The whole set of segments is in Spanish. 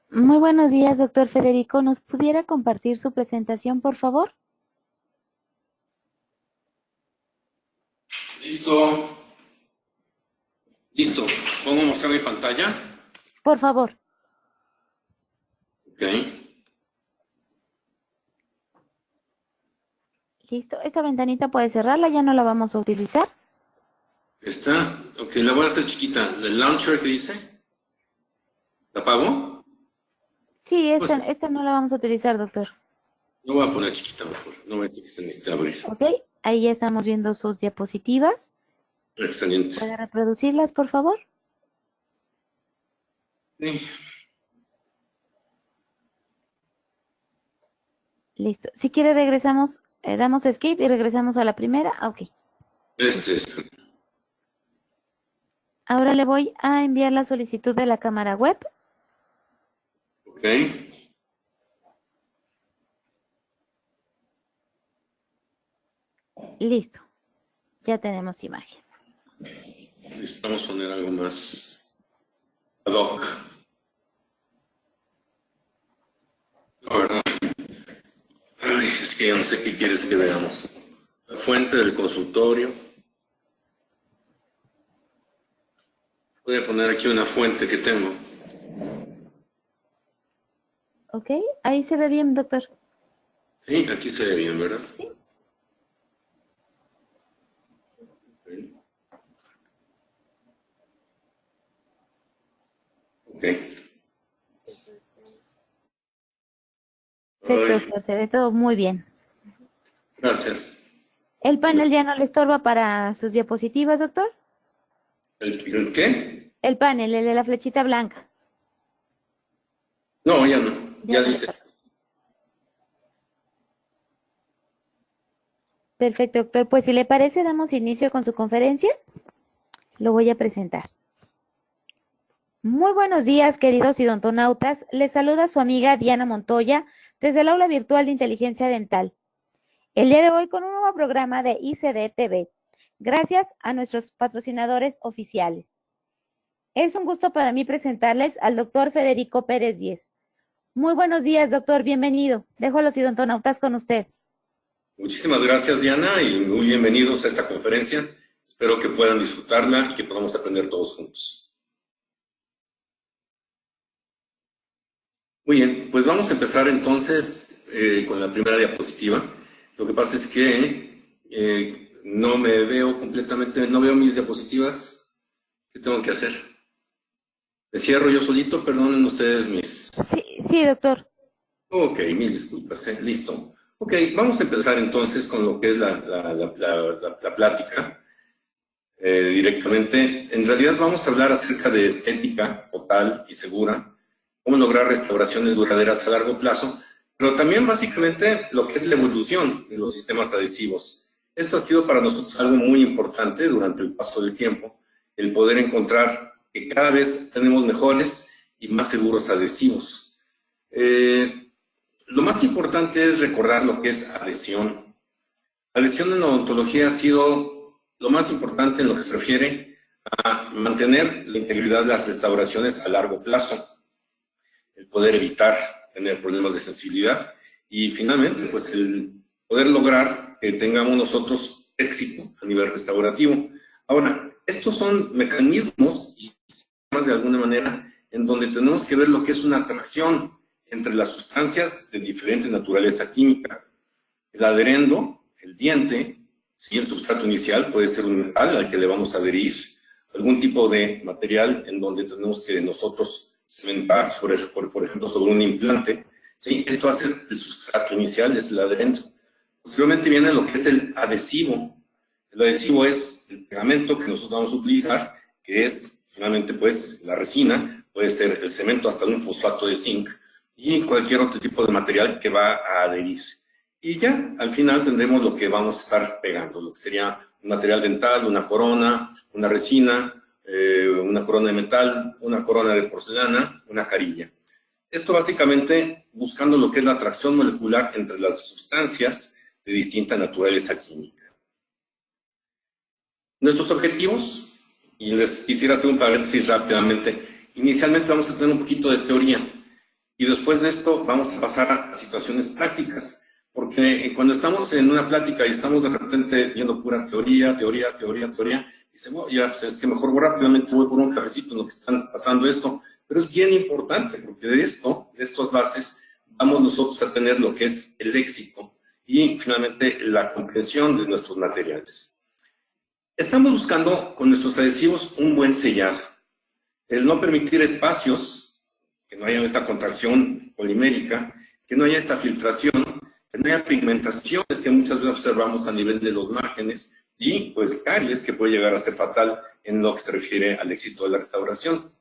Muy buenos días, doctor Federico. ¿Nos pudiera compartir su presentación, por favor? Listo, listo. ¿Pongo a mostrar mi pantalla? Por favor. Ok. Listo. Esta ventanita puede cerrarla, ya no la vamos a utilizar. Está. Ok, la voy a hacer chiquita. ¿El launcher que dice? ¿La apago? Sí, Pues esta no la vamos a utilizar, doctor. lo voy a poner chiquita mejor. No voy a decir que se necesita abrir. Ok, ahí ya estamos viendo sus diapositivas. Excelente. ¿Puede reproducirlas, por favor? Sí. Listo. Si quiere regresamos, damos escape y regresamos a la primera. Ok. Este. Ahora le voy a enviar la solicitud de la cámara web. Ok. Listo. Ya tenemos imagen. Necesitamos poner algo más ad hoc. La verdad. Ay, es que ya no sé qué quieres que veamos. La fuente del consultorio. Voy a poner aquí una fuente que tengo. Ok, ahí se ve bien, doctor. Sí, aquí se ve bien, ¿verdad? Sí. Ok. Ok. Perfecto, Ay, doctor. Se ve todo muy bien. gracias. ¿El panel ya no le estorba para sus diapositivas, doctor? ¿El qué? El panel, el de la flechita blanca. No, ya no. Ya Ya no le dice. estorba. Perfecto, doctor. Pues si le parece, damos inicio con su conferencia. Lo voy a presentar. Muy buenos días, queridos idontonautas. Les saluda su amiga Diana Montoya desde el aula virtual de inteligencia dental. El día de hoy con un nuevo programa de ICD TV, gracias a nuestros patrocinadores oficiales. Es un gusto para mí presentarles al doctor Federico Pérez Díez. Muy buenos días, doctor. Bienvenido. Dejo a los idontonautas con usted. Muchísimas gracias, Diana, y muy bienvenidos a esta conferencia. Espero que puedan disfrutarla y que podamos aprender todos juntos. Muy bien, pues vamos a empezar entonces con la primera diapositiva. Lo que pasa es que no me veo completamente, no veo mis diapositivas. ¿Qué tengo que hacer? ¿Me cierro yo solito? Perdonen ustedes mis... Sí, doctor. Ok, mil disculpas, listo. Ok, vamos a empezar entonces con lo que es la plática directamente. En realidad vamos a hablar acerca de estética total y segura, cómo lograr restauraciones duraderas a largo plazo, pero también básicamente lo que es la evolución de los sistemas adhesivos. Esto ha sido para nosotros algo muy importante durante el paso del tiempo, el poder encontrar que cada vez tenemos mejores y más seguros adhesivos. Lo más importante es recordar lo que es adhesión. Adhesión en la odontología ha sido lo más importante en lo que se refiere a mantener la integridad de las restauraciones a largo plazo, el poder evitar tener problemas de sensibilidad y finalmente pues el poder lograr que tengamos nosotros éxito a nivel restaurativo. Ahora, estos son mecanismos y sistemas de alguna manera en donde tenemos que ver lo que es una atracción entre las sustancias de diferente naturaleza química. El adherendo, el diente, ¿sí? El sustrato inicial puede ser un metal al que le vamos a adherir, algún tipo de material en donde tenemos que nosotros cementar, por ejemplo, sobre un implante. ¿Sí? Esto va a ser el sustrato inicial, es el adherendo. Posteriormente viene lo que es el adhesivo. El adhesivo es el pegamento que nosotros vamos a utilizar, que es finalmente pues la resina, puede ser el cemento hasta un fosfato de zinc y cualquier otro tipo de material que va a adherir. Y ya al final tendremos lo que vamos a estar pegando, lo que sería un material dental, una corona, una resina, una corona de metal, una corona de porcelana, una carilla. Esto básicamente buscando lo que es la atracción molecular entre las sustancias de distinta naturaleza química. Nuestros objetivos, y les quisiera hacer un paréntesis rápidamente, Inicialmente vamos a tener un poquito de teoría y después de esto vamos a pasar a situaciones prácticas, porque cuando estamos en una plática y estamos de repente viendo pura teoría, dice, bueno, ya, pues es que mejor rápidamente voy por un cafecito en lo que están pasando esto, pero es bien importante, porque de estas bases, vamos nosotros a tener lo que es el léxico y finalmente la comprensión de nuestros materiales. Estamos buscando con nuestros adhesivos un buen sellado, el no permitir espacios, que no haya esta contracción polimérica, que no haya esta filtración, que no haya pigmentaciones que muchas veces observamos a nivel de los márgenes y pues caries que puede llegar a ser fatal en lo que se refiere al éxito de la restauración.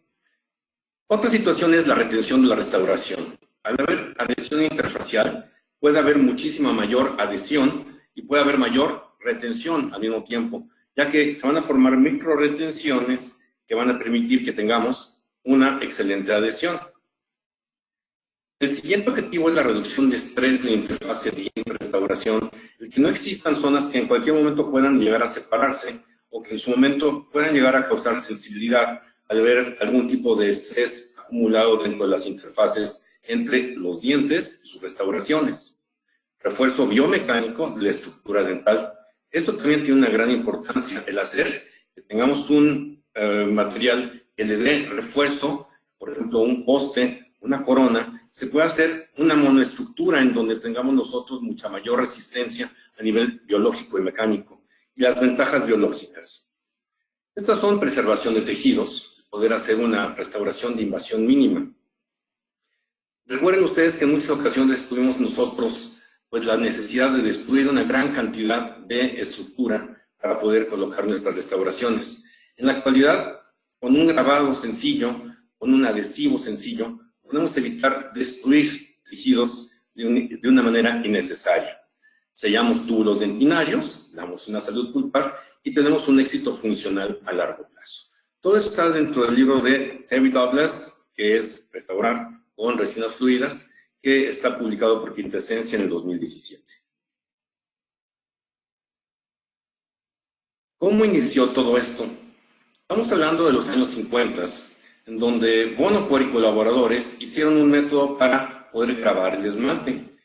Otra situación es la retención de la restauración. Al haber adhesión interfacial, puede haber muchísima mayor adhesión y puede haber mayor retención al mismo tiempo, ya que se van a formar micro retenciones que van a permitir que tengamos una excelente adhesión. El siguiente objetivo es la reducción de estrés de interfase de restauración, el que no existan zonas que en cualquier momento puedan llegar a separarse o que en su momento puedan llegar a causar sensibilidad al ver algún tipo de estrés acumulado dentro de las interfaces entre los dientes y sus restauraciones. Refuerzo biomecánico de la estructura dental. Esto también tiene una gran importancia, el hacer que tengamos un material que le dé refuerzo, por ejemplo, un poste, una corona, se puede hacer una monoestructura en donde tengamos nosotros mucha mayor resistencia a nivel biológico y mecánico. Y las ventajas biológicas. Estas son preservación de tejidos, poder hacer una restauración de invasión mínima. Recuerden ustedes que en muchas ocasiones tuvimos nosotros pues, la necesidad de destruir una gran cantidad de estructura para poder colocar nuestras restauraciones. En la actualidad, con un grabado sencillo, con un adhesivo sencillo, podemos evitar destruir tejidos de una manera innecesaria. Sellamos túbulos dentinarios, damos una salud pulpar y tenemos un éxito funcional a largo plazo. Todo esto está dentro del libro de Terry Douglas, que es Restaurar con resinas fluidas, que está publicado por Quintesencia en el 2017. ¿Cómo inició todo esto? Estamos hablando de los años 50, en donde Bonocor y colaboradores hicieron un método para poder grabar el esmalte.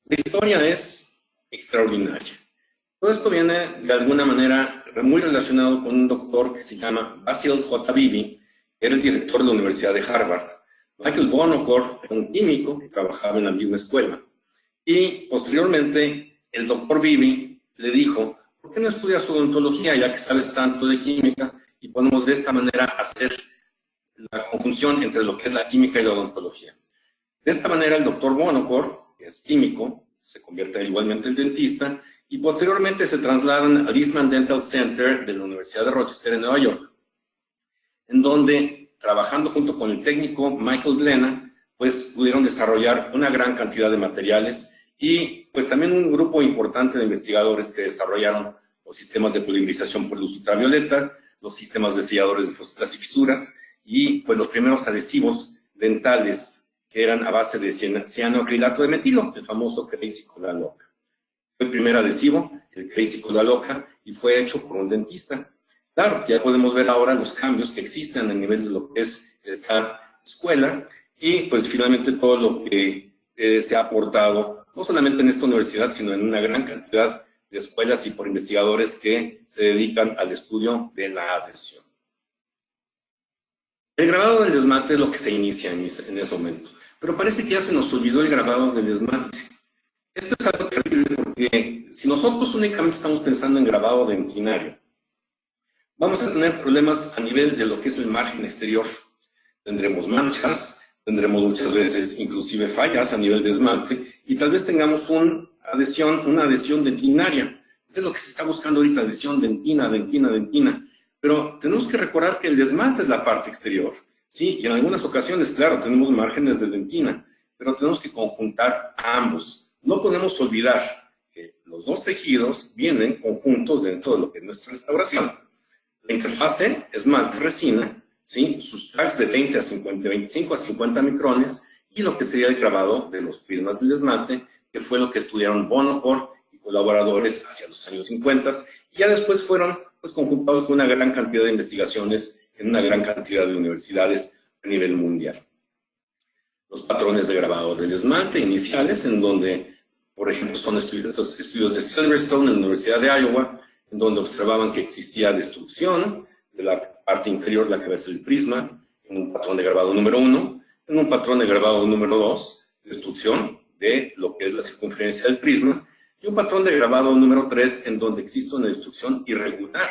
La historia es extraordinaria. Todo esto viene de alguna manera muy relacionado con un doctor que se llama Basil J. Beebe, que era el director de la Universidad de Harvard. Michael Bonocor era un químico que trabajaba en la misma escuela. Y posteriormente el doctor Beebe le dijo, ¿por qué no estudias odontología ya que sabes tanto de química? Y podemos de esta manera hacer la conjunción entre lo que es la química y la odontología. De esta manera el doctor Bonocor, que es químico, se convierte igualmente en dentista y posteriormente se trasladan al Eastman Dental Center de la Universidad de Rochester en Nueva York, en donde, trabajando junto con el técnico Michael Glena, pues pudieron desarrollar una gran cantidad de materiales y pues también un grupo importante de investigadores que desarrollaron los sistemas de polimerización por luz ultravioleta, los sistemas de selladores de fosetas y fisuras y pues los primeros adhesivos dentales que eran a base de cianoacrilato de metilo, el famoso Crazy Cola Loca. Fue el primer adhesivo, el Crazy Cola Loca, y fue hecho por un dentista. Claro, ya podemos ver ahora los cambios que existen a nivel de lo que es esta escuela y pues finalmente todo lo que se ha aportado, no solamente en esta universidad, sino en una gran cantidad de escuelas y por investigadores que se dedican al estudio de la adhesión. El grabado del esmalte es lo que se inicia en ese momento, pero parece que ya se nos olvidó el grabado del esmalte. Esto es algo terrible porque si nosotros únicamente estamos pensando en grabado dentinario, vamos a tener problemas a nivel de lo que es el margen exterior. Tendremos manchas, tendremos muchas veces inclusive fallas a nivel de esmalte y tal vez tengamos una adhesión dentinaria. Es lo que se está buscando ahorita, adhesión dentina. Pero tenemos que recordar que el esmalte es la parte exterior, ¿sí? Y en algunas ocasiones, claro, tenemos márgenes de dentina, pero tenemos que conjuntar a ambos. No podemos olvidar que los dos tejidos vienen conjuntos dentro de lo que es nuestra restauración. La interfase esmalte-resina, ¿sí? Sus tracks de 25 a 50 micrones y lo que sería el grabado de los prismas del esmalte, que fue lo que estudiaron Bonocor y colaboradores hacia los años 50, y ya después fueron pues, conjuntados con una gran cantidad de investigaciones en una gran cantidad de universidades a nivel mundial. Los patrones de grabado del esmalte iniciales, en donde, por ejemplo, son estos estudios de Silverstone en la Universidad de Iowa, en donde observaban que existía destrucción de la parte inferior de la cabeza del prisma, en un patrón de grabado número 1, en un patrón de grabado número 2, destrucción de lo que es la circunferencia del prisma, y un patrón de grabado número 3, en donde existe una destrucción irregular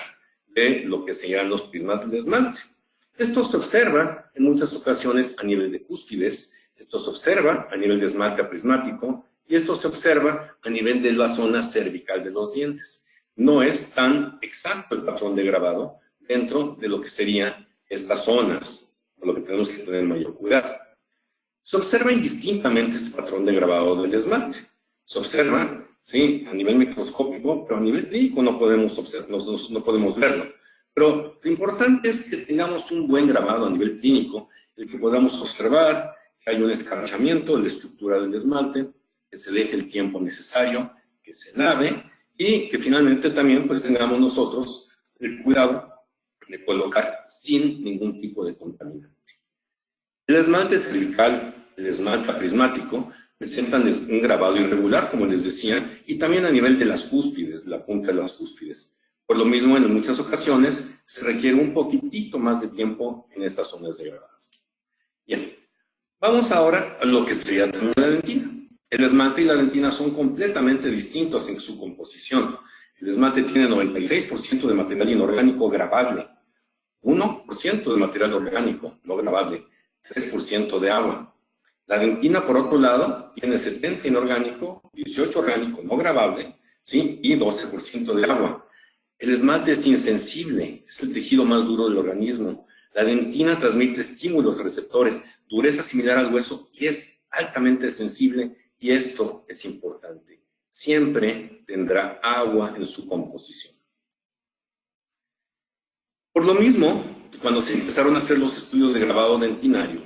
de lo que serían los prismas del esmalte. Esto se observa en muchas ocasiones a nivel de cúspides, esto se observa a nivel de esmalte prismático, y esto se observa a nivel de la zona cervical de los dientes. No es tan exacto el patrón de grabado dentro de lo que serían estas zonas, por lo que tenemos que tener mayor cuidado. Se observa indistintamente este patrón de grabado del esmalte. Se observa, sí, a nivel microscópico, pero a nivel clínico no podemos verlo. Pero lo importante es que tengamos un buen grabado a nivel clínico, el que podamos observar que hay un escarchamiento de la estructura del esmalte, que se deje el tiempo necesario, que se lave y que finalmente también pues tengamos nosotros el cuidado de colocar sin ningún tipo de contaminante. El esmalte cervical, el esmalte prismático, presentan un grabado irregular, como les decía, y también a nivel de las cúspides, la punta de las cúspides. Por lo mismo, en muchas ocasiones se requiere un poquitito más de tiempo en estas zonas de grabado. Bien, vamos ahora a lo que sería también la dentina. El esmalte y la dentina son completamente distintos en su composición. El esmalte tiene 96% de material inorgánico grabable, 1% de material orgánico no grabable, 3% de agua. La dentina, por otro lado, tiene 70% inorgánico, 18% orgánico no grabable, ¿sí? Y 12% de agua. El esmalte es insensible, es el tejido más duro del organismo. La dentina transmite estímulos receptores, dureza similar al hueso y es altamente sensible, y esto es importante. Siempre tendrá agua en su composición. Por lo mismo, cuando se empezaron a hacer los estudios de grabado dentinario,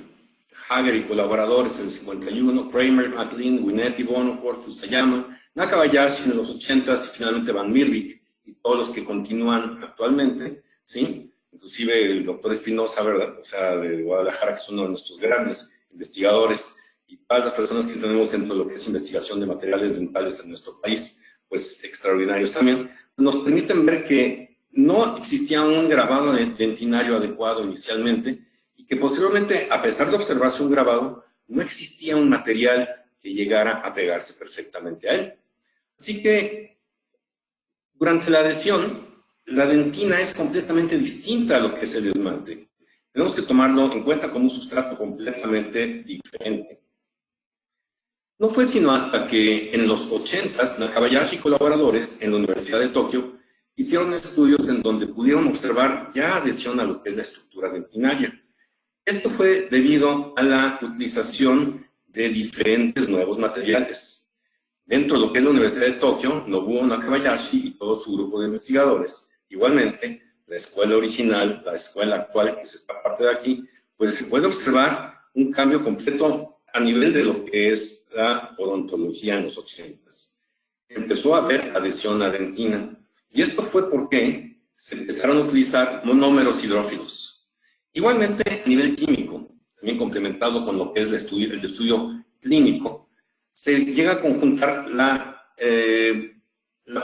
Hager y colaboradores en el 51, Kramer, McLean, Winnetti, Bono, Fusayama, Nakabayashi en los 80s y finalmente Van Miervik y todos los que continúan actualmente, ¿sí? Inclusive el doctor Espinosa, ¿verdad? O sea, de Guadalajara, que es uno de nuestros grandes investigadores, y todas las personas que tenemos dentro de lo que es investigación de materiales dentales en nuestro país, pues extraordinarios también, nos permiten ver que no existía un grabado dentinario adecuado inicialmente y que posteriormente, a pesar de observarse un grabado, no existía un material que llegara a pegarse perfectamente a él. Así que, durante la adhesión, la dentina es completamente distinta a lo que es el esmalte. Tenemos que tomarlo en cuenta como un sustrato completamente diferente. No fue sino hasta que en los 80s, Nakabayashi y colaboradores en la Universidad de Tokio hicieron estudios en donde pudieron observar ya adhesión a lo que es la estructura dentinaria. Esto fue debido a la utilización de diferentes nuevos materiales. Dentro de lo que es la Universidad de Tokio, Nobuo Nakabayashi y todo su grupo de investigadores, igualmente, la escuela original, la escuela actual, que es esta parte de aquí, pues se puede observar un cambio completo a nivel de lo que es la odontología en los 80s. Empezó a haber adhesión a dentina. Y esto fue porque se empezaron a utilizar monómeros hidrófilos. Igualmente, a nivel químico, también complementado con lo que es el estudio clínico, se llega a conjuntar la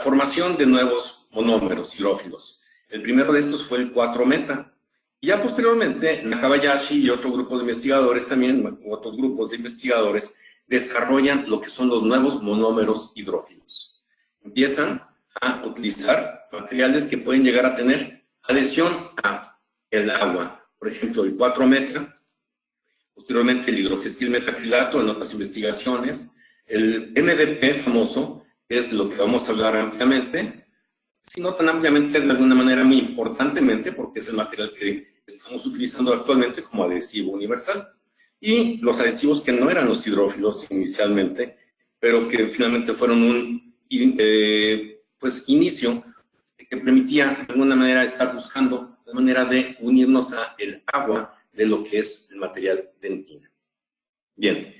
formación de nuevos monómeros hidrófilos. El primero de estos fue el 4-meta. Y ya posteriormente, Nakabayashi y otro grupo de investigadores también, otros grupos de investigadores, desarrollan lo que son los nuevos monómeros hidrófilos. Empiezan a utilizar materiales que pueden llegar a tener adhesión a el agua. Por ejemplo, el 4-meta, posteriormente el hidroxetilmetacrilato en otras investigaciones, el MDP famoso, que es lo que vamos a hablar ampliamente, si no tan ampliamente, de alguna manera muy importantemente, porque es el material que estamos utilizando actualmente como adhesivo universal. Y los adhesivos que no eran los hidrófilos inicialmente, pero que finalmente fueron un pues, inicio que permitía de alguna manera estar buscando la manera de unirnos a el agua de lo que es el material dentina. Bien,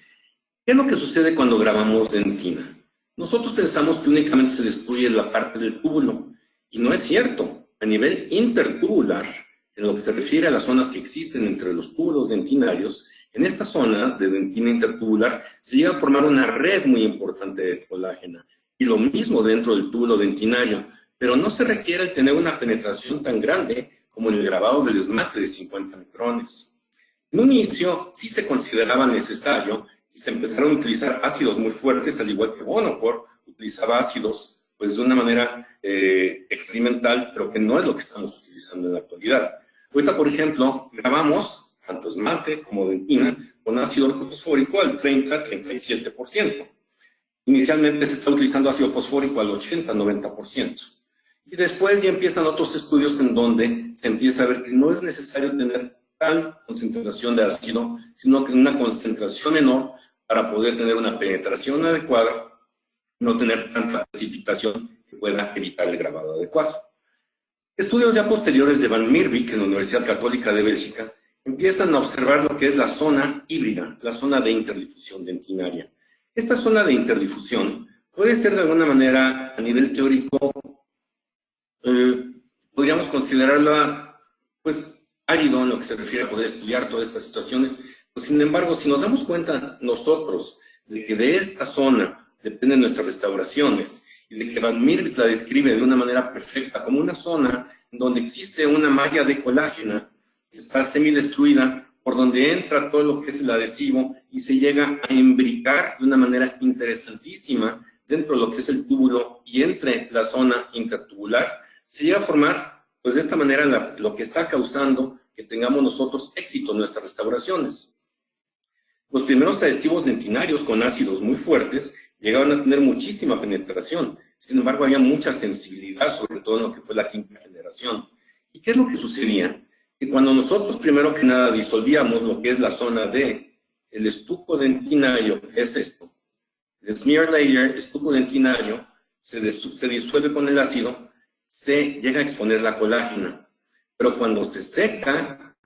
¿qué es lo que sucede cuando grabamos dentina? Nosotros pensamos que únicamente se destruye la parte del túbulo, y no es cierto. A nivel intertubular, En lo que se refiere a las zonas que existen entre los túbulos dentinarios, en esta zona de dentina intertubular se llega a formar una red muy importante de colágena. Y lo mismo dentro del túbulo dentinario, pero no se requiere tener una penetración tan grande como en el grabado del esmalte de 50 micrones. En un inicio sí se consideraba necesario y se empezaron a utilizar ácidos muy fuertes, al igual que Bonaparte utilizaba ácidos pues de una manera experimental, pero que no es lo que estamos utilizando en la actualidad. Ahorita, por ejemplo, grabamos tanto esmalte como dentina con ácido fosfórico al 30-37%. Inicialmente se está utilizando ácido fosfórico al 80-90%. Y después ya empiezan otros estudios en donde se empieza a ver que no es necesario tener tal concentración de ácido, sino que una concentración menor para poder tener una penetración adecuada, no tener tanta precipitación que pueda evitar el grabado adecuado. Estudios ya posteriores de Van Meerbeek en la Universidad Católica de Bélgica empiezan a observar lo que es la zona híbrida, la zona de interdifusión dentinaria. Esta zona de interdifusión puede ser de alguna manera a nivel teórico, podríamos considerarla pues árido en lo que se refiere a poder estudiar todas estas situaciones, pues, sin embargo, si nos damos cuenta nosotros de que de esta zona dependen nuestras restauraciones y de que Van Meerbeek la describe de una manera perfecta como una zona en donde existe una malla de colágena que está semidestruida, por donde entra todo lo que es el adhesivo y se llega a imbricar de una manera interesantísima dentro de lo que es el túbulo y entre la zona intertubular, se llega a formar, pues de esta manera, lo que está causando que tengamos nosotros éxito en nuestras restauraciones. Los primeros adhesivos dentinarios con ácidos muy fuertes llegaban a tener muchísima penetración, sin embargo había mucha sensibilidad, sobre todo en lo que fue la quinta generación. ¿Y qué es lo que sucedía? Que cuando nosotros primero que nada disolvíamos lo que es la zona de el estuco dentinario, que es esto, el smear layer, estuco dentinario, se disuelve con el ácido, se llega a exponer la colágena. Pero cuando se seca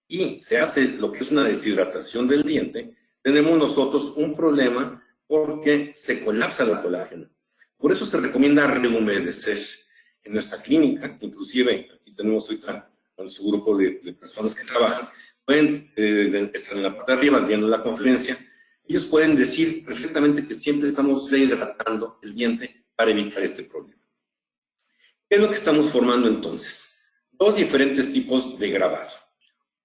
y se hace lo que es una deshidratación del diente, tenemos nosotros un problema porque se colapsa la colágena. Por eso se recomienda rehumedecer. En nuestra clínica, inclusive, aquí tenemos ahorita con su grupo de personas que trabajan, pueden estar en la parte de arriba viendo la conferencia, ellos pueden decir perfectamente que siempre estamos rehidratando el diente para evitar este problema. ¿Qué es lo que estamos formando entonces? Dos diferentes tipos de grabado.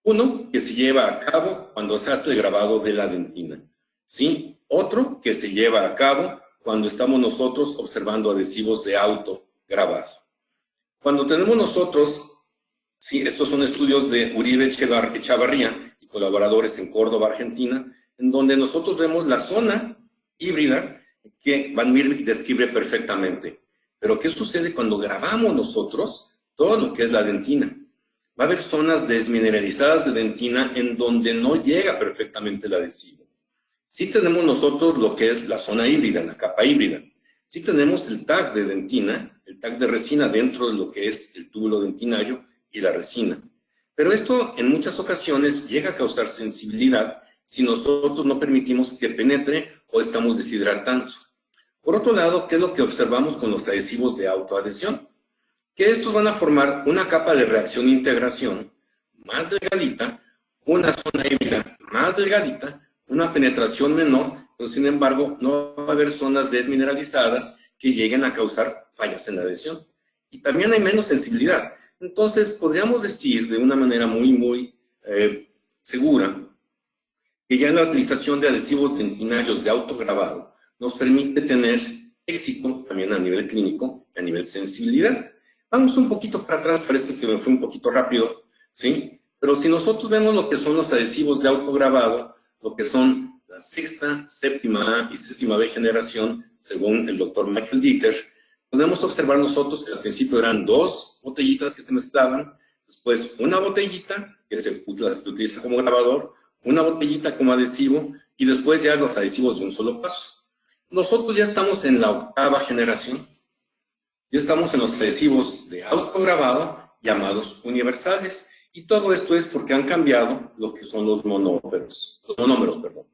Uno que se lleva a cabo cuando se hace el grabado de la dentina, ¿sí? Otro que se lleva a cabo cuando estamos nosotros observando adhesivos de autograbado. Cuando tenemos nosotros, sí, estos son estudios de Uribe Echavarría y colaboradores en Córdoba, Argentina, en donde nosotros vemos la zona híbrida que Van Meerbeek describe perfectamente. Pero ¿qué sucede cuando grabamos nosotros todo lo que es la dentina? Va a haber zonas desmineralizadas de dentina en donde no llega perfectamente el adhesivo. Sí tenemos nosotros lo que es la zona híbrida, la capa híbrida. Sí tenemos el tag de dentina, el tag de resina dentro de lo que es el túbulo dentinario y la resina. Pero esto en muchas ocasiones llega a causar sensibilidad si nosotros no permitimos que penetre o estamos deshidratando. Por otro lado, ¿qué es lo que observamos con los adhesivos de autoadhesión? Que estos van a formar una capa de reacción-integración más delgadita, una zona híbrida más delgadita, una penetración menor, pero sin embargo no va a haber zonas desmineralizadas que lleguen a causar fallas en la adhesión. Y también hay menos sensibilidad. Entonces podríamos decir de una manera muy segura que ya la utilización de adhesivos dentinarios de autograbado nos permite tener éxito también a nivel clínico y a nivel sensibilidad. Vamos un poquito para atrás, parece que me fue un poquito rápido, ¿sí? Pero si nosotros vemos lo que son los adhesivos de autograbado, lo que son la sexta, séptima A y séptima B generación, según el doctor Michael Dieter, podemos observar nosotros que al principio eran dos botellitas que se mezclaban, después una botellita que se utiliza como grabador, una botellita como adhesivo y después ya los adhesivos de un solo paso. Nosotros ya estamos en la octava generación. Ya estamos en los adhesivos de autograbado llamados universales. Y todo esto es porque han cambiado lo que son los monómeros, perdón.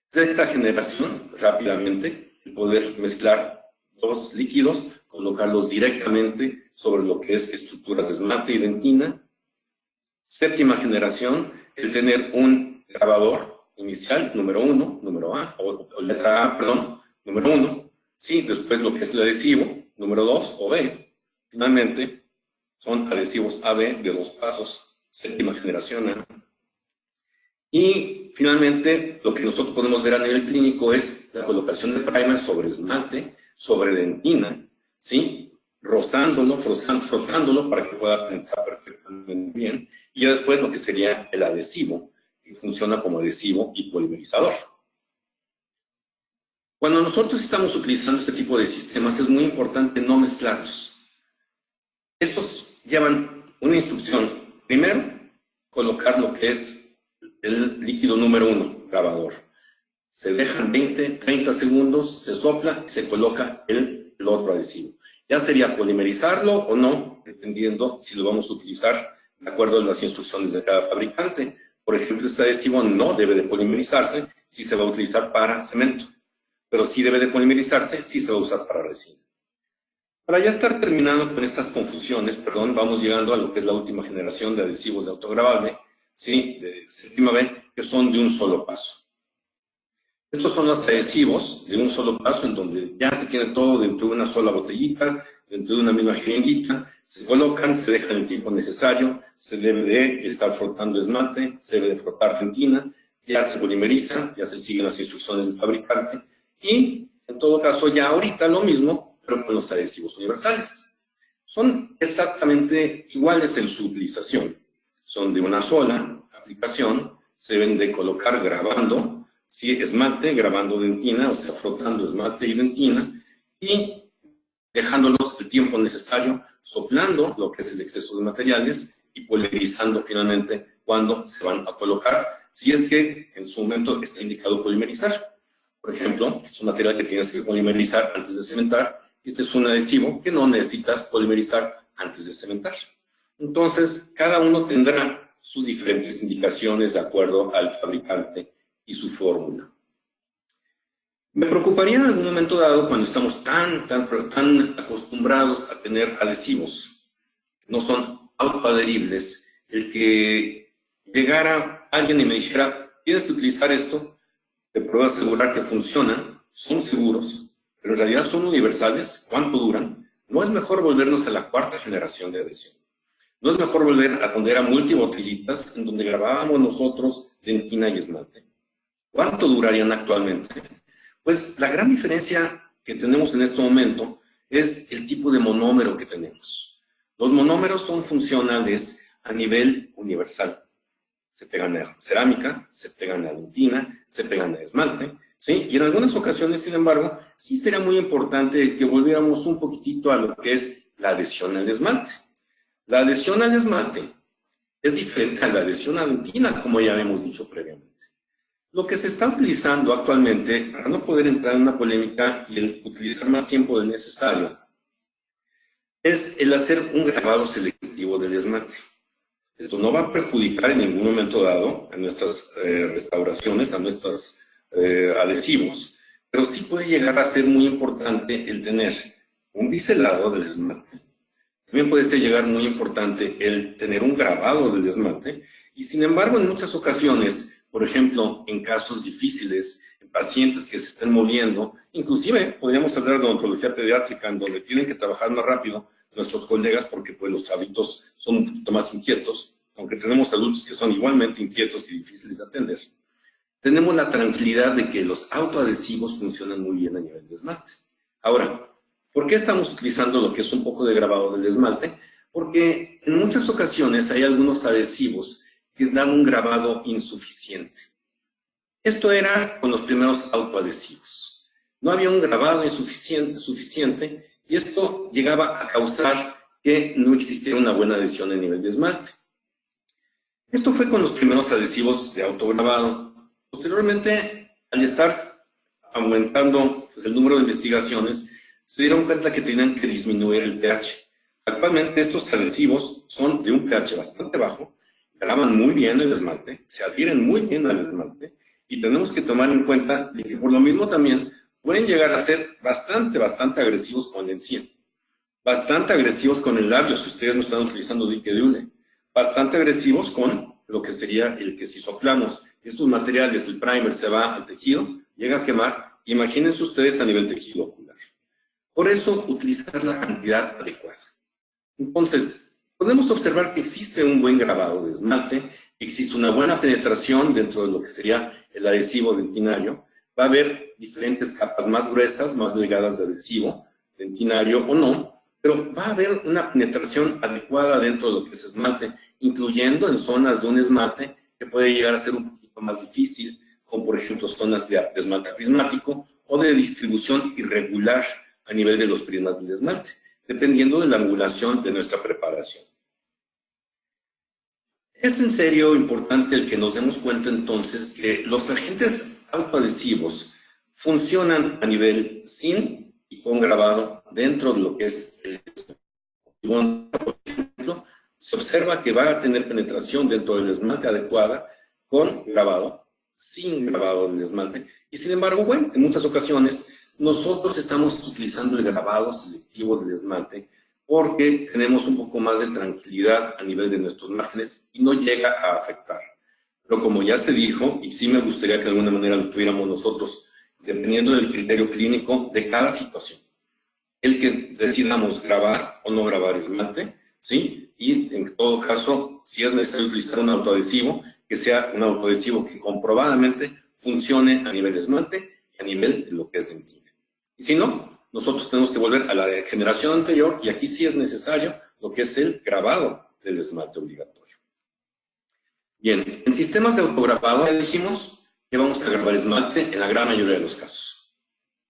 Sexta generación, rápidamente, el poder mezclar dos líquidos, colocarlos directamente sobre lo que es estructuras de esmalte y dentina. Séptima generación, el tener un grabador inicial, número 1, número A, o letra A, perdón, número 1, ¿sí? Después lo que es el adhesivo, número 2 o B. Finalmente, son adhesivos AB de 2 pasos, séptima generación A. Y finalmente, lo que nosotros podemos ver a nivel clínico es la colocación de primer sobre esmalte, sobre dentina, ¿sí? Rozándolo, frotándolo para que pueda penetrar perfectamente bien. Y ya después lo que sería el adhesivo, que funciona como adhesivo y polimerizador. Cuando nosotros estamos utilizando este tipo de sistemas, es muy importante no mezclarlos. Estos llevan una instrucción. Primero, colocar lo que es el líquido número 1, grabador. Se dejan 20, 30 segundos, se sopla y se coloca el otro adhesivo. Ya sería polimerizarlo o no, dependiendo si lo vamos a utilizar de acuerdo a las instrucciones de cada fabricante. Por ejemplo, este adhesivo no debe de polimerizarse si se va a utilizar para cemento, pero sí debe de polimerizarse si se va a usar para resina. Para ya estar terminando con estas confusiones, vamos llegando a lo que es la última generación de adhesivos de autogravable, ¿sí? De séptima B, que son de un solo paso. Estos son los adhesivos de un solo paso, en donde ya se tiene todo dentro de una sola botellita, dentro de una misma jeringuita, se colocan, se dejan el tiempo necesario, se debe de estar frotando esmalte, se debe de frotar dentina, ya se polimeriza, ya se siguen las instrucciones del fabricante, y en todo caso ya ahorita lo mismo, pero con los adhesivos universales. Son exactamente iguales en su utilización. Son de una sola aplicación, se deben de colocar grabando, ¿sí? Esmalte, grabando dentina, o sea, frotando esmalte y dentina, y dejándolos el tiempo necesario, soplando lo que es el exceso de materiales y polimerizando finalmente cuando se van a colocar, si es que en su momento está indicado polimerizar. Por ejemplo, es un material que tienes que polimerizar antes de cementar. Este es un adhesivo que no necesitas polimerizar antes de cementar. Entonces, cada uno tendrá sus diferentes indicaciones de acuerdo al fabricante y su fórmula. Me preocuparía en algún momento dado, cuando estamos tan acostumbrados a tener adhesivos, no son autoadheribles, el que llegara alguien y me dijera, tienes que utilizar esto, te puedo asegurar que funcionan, son seguros, pero en realidad son universales, ¿cuánto duran? ¿No es mejor volvernos a la cuarta generación de adhesión? ¿No es mejor volver a donde eran multibotellitas, en donde grabábamos nosotros dentina y esmalte? ¿Cuánto durarían actualmente? Pues la gran diferencia que tenemos en este momento es el tipo de monómero que tenemos. Los monómeros son funcionales a nivel universal. Se pegan a cerámica, se pegan a dentina, se pegan a esmalte, ¿sí? Y en algunas ocasiones, sin embargo, sí sería muy importante que volviéramos un poquitito a lo que es la adhesión al esmalte. La adhesión al esmalte es diferente a la adhesión a dentina, como ya hemos dicho previamente. Lo que se está utilizando actualmente, para no poder entrar en una polémica y el utilizar más tiempo del necesario, es el hacer un grabado selectivo del esmalte. Esto no va a perjudicar en ningún momento dado a nuestras restauraciones, a nuestros adhesivos, pero sí puede llegar a ser muy importante el tener un biselado del esmalte. También puede llegar muy importante el tener un grabado del esmalte, y sin embargo en muchas ocasiones, por ejemplo, en casos difíciles, en pacientes que se estén moviendo, inclusive podríamos hablar de odontología pediátrica, en donde tienen que trabajar más rápido nuestros colegas, porque pues los chavitos son un poquito más inquietos, aunque tenemos adultos que son igualmente inquietos y difíciles de atender. Tenemos la tranquilidad de que los autoadhesivos funcionan muy bien a nivel de esmalte. Ahora, ¿por qué estamos utilizando lo que es un poco de grabado del esmalte? Porque en muchas ocasiones hay algunos adhesivos que dan un grabado insuficiente. Esto era con los primeros autoadhesivos. No había un grabado suficiente, y esto llegaba a causar que no existiera una buena adhesión a nivel de esmalte. Esto fue con los primeros adhesivos de autograbado. Posteriormente, al estar aumentando pues, el número de investigaciones, se dieron cuenta que tenían que disminuir el pH. Actualmente estos adhesivos son de un pH bastante bajo, graban muy bien el esmalte, se adhieren muy bien al esmalte, y tenemos que tomar en cuenta de que por lo mismo también pueden llegar a ser bastante agresivos con la encía, bastante agresivos con el labio si ustedes no están utilizando dique de hule, bastante agresivos con lo que sería el que si soplamos estos materiales, el primer se va al tejido, llega a quemar, imagínense ustedes a nivel tejido ocular. Por eso, utilizar la cantidad adecuada. Entonces, podemos observar que existe un buen grabado de esmalte, existe una buena penetración dentro de lo que sería el adhesivo dentinario. Va a haber diferentes capas más gruesas, más delgadas de adhesivo, dentinario o no, pero va a haber una penetración adecuada dentro de lo que es esmalte, incluyendo en zonas de un esmalte que puede llegar a ser un poquito más difícil, como por ejemplo zonas de esmalte prismático o de distribución irregular a nivel de los prismas del esmalte, dependiendo de la angulación de nuestra preparación. Es en serio importante el que nos demos cuenta entonces que los agentes autoadhesivos funcionan a nivel sin y con grabado dentro de lo que es el esmalte. Por ejemplo, se observa que va a tener penetración dentro del esmalte adecuada con grabado, sin grabado del esmalte, y sin embargo, bueno, en muchas ocasiones nosotros estamos utilizando el grabado selectivo del esmalte porque tenemos un poco más de tranquilidad a nivel de nuestros márgenes y no llega a afectar. Pero como ya se dijo, y sí me gustaría que de alguna manera lo tuviéramos nosotros, dependiendo del criterio clínico de cada situación, el que decidamos grabar o no grabar esmalte, ¿sí? Y en todo caso, si es necesario utilizar un autoadhesivo, que sea un autoadhesivo que comprobadamente funcione a nivel esmalte y a nivel de lo que es dentina. Y si no, nosotros tenemos que volver a la generación anterior y aquí sí es necesario lo que es el grabado del esmalte obligatorio. Bien, en sistemas de autograbado ya dijimos que vamos a grabar esmalte en la gran mayoría de los casos.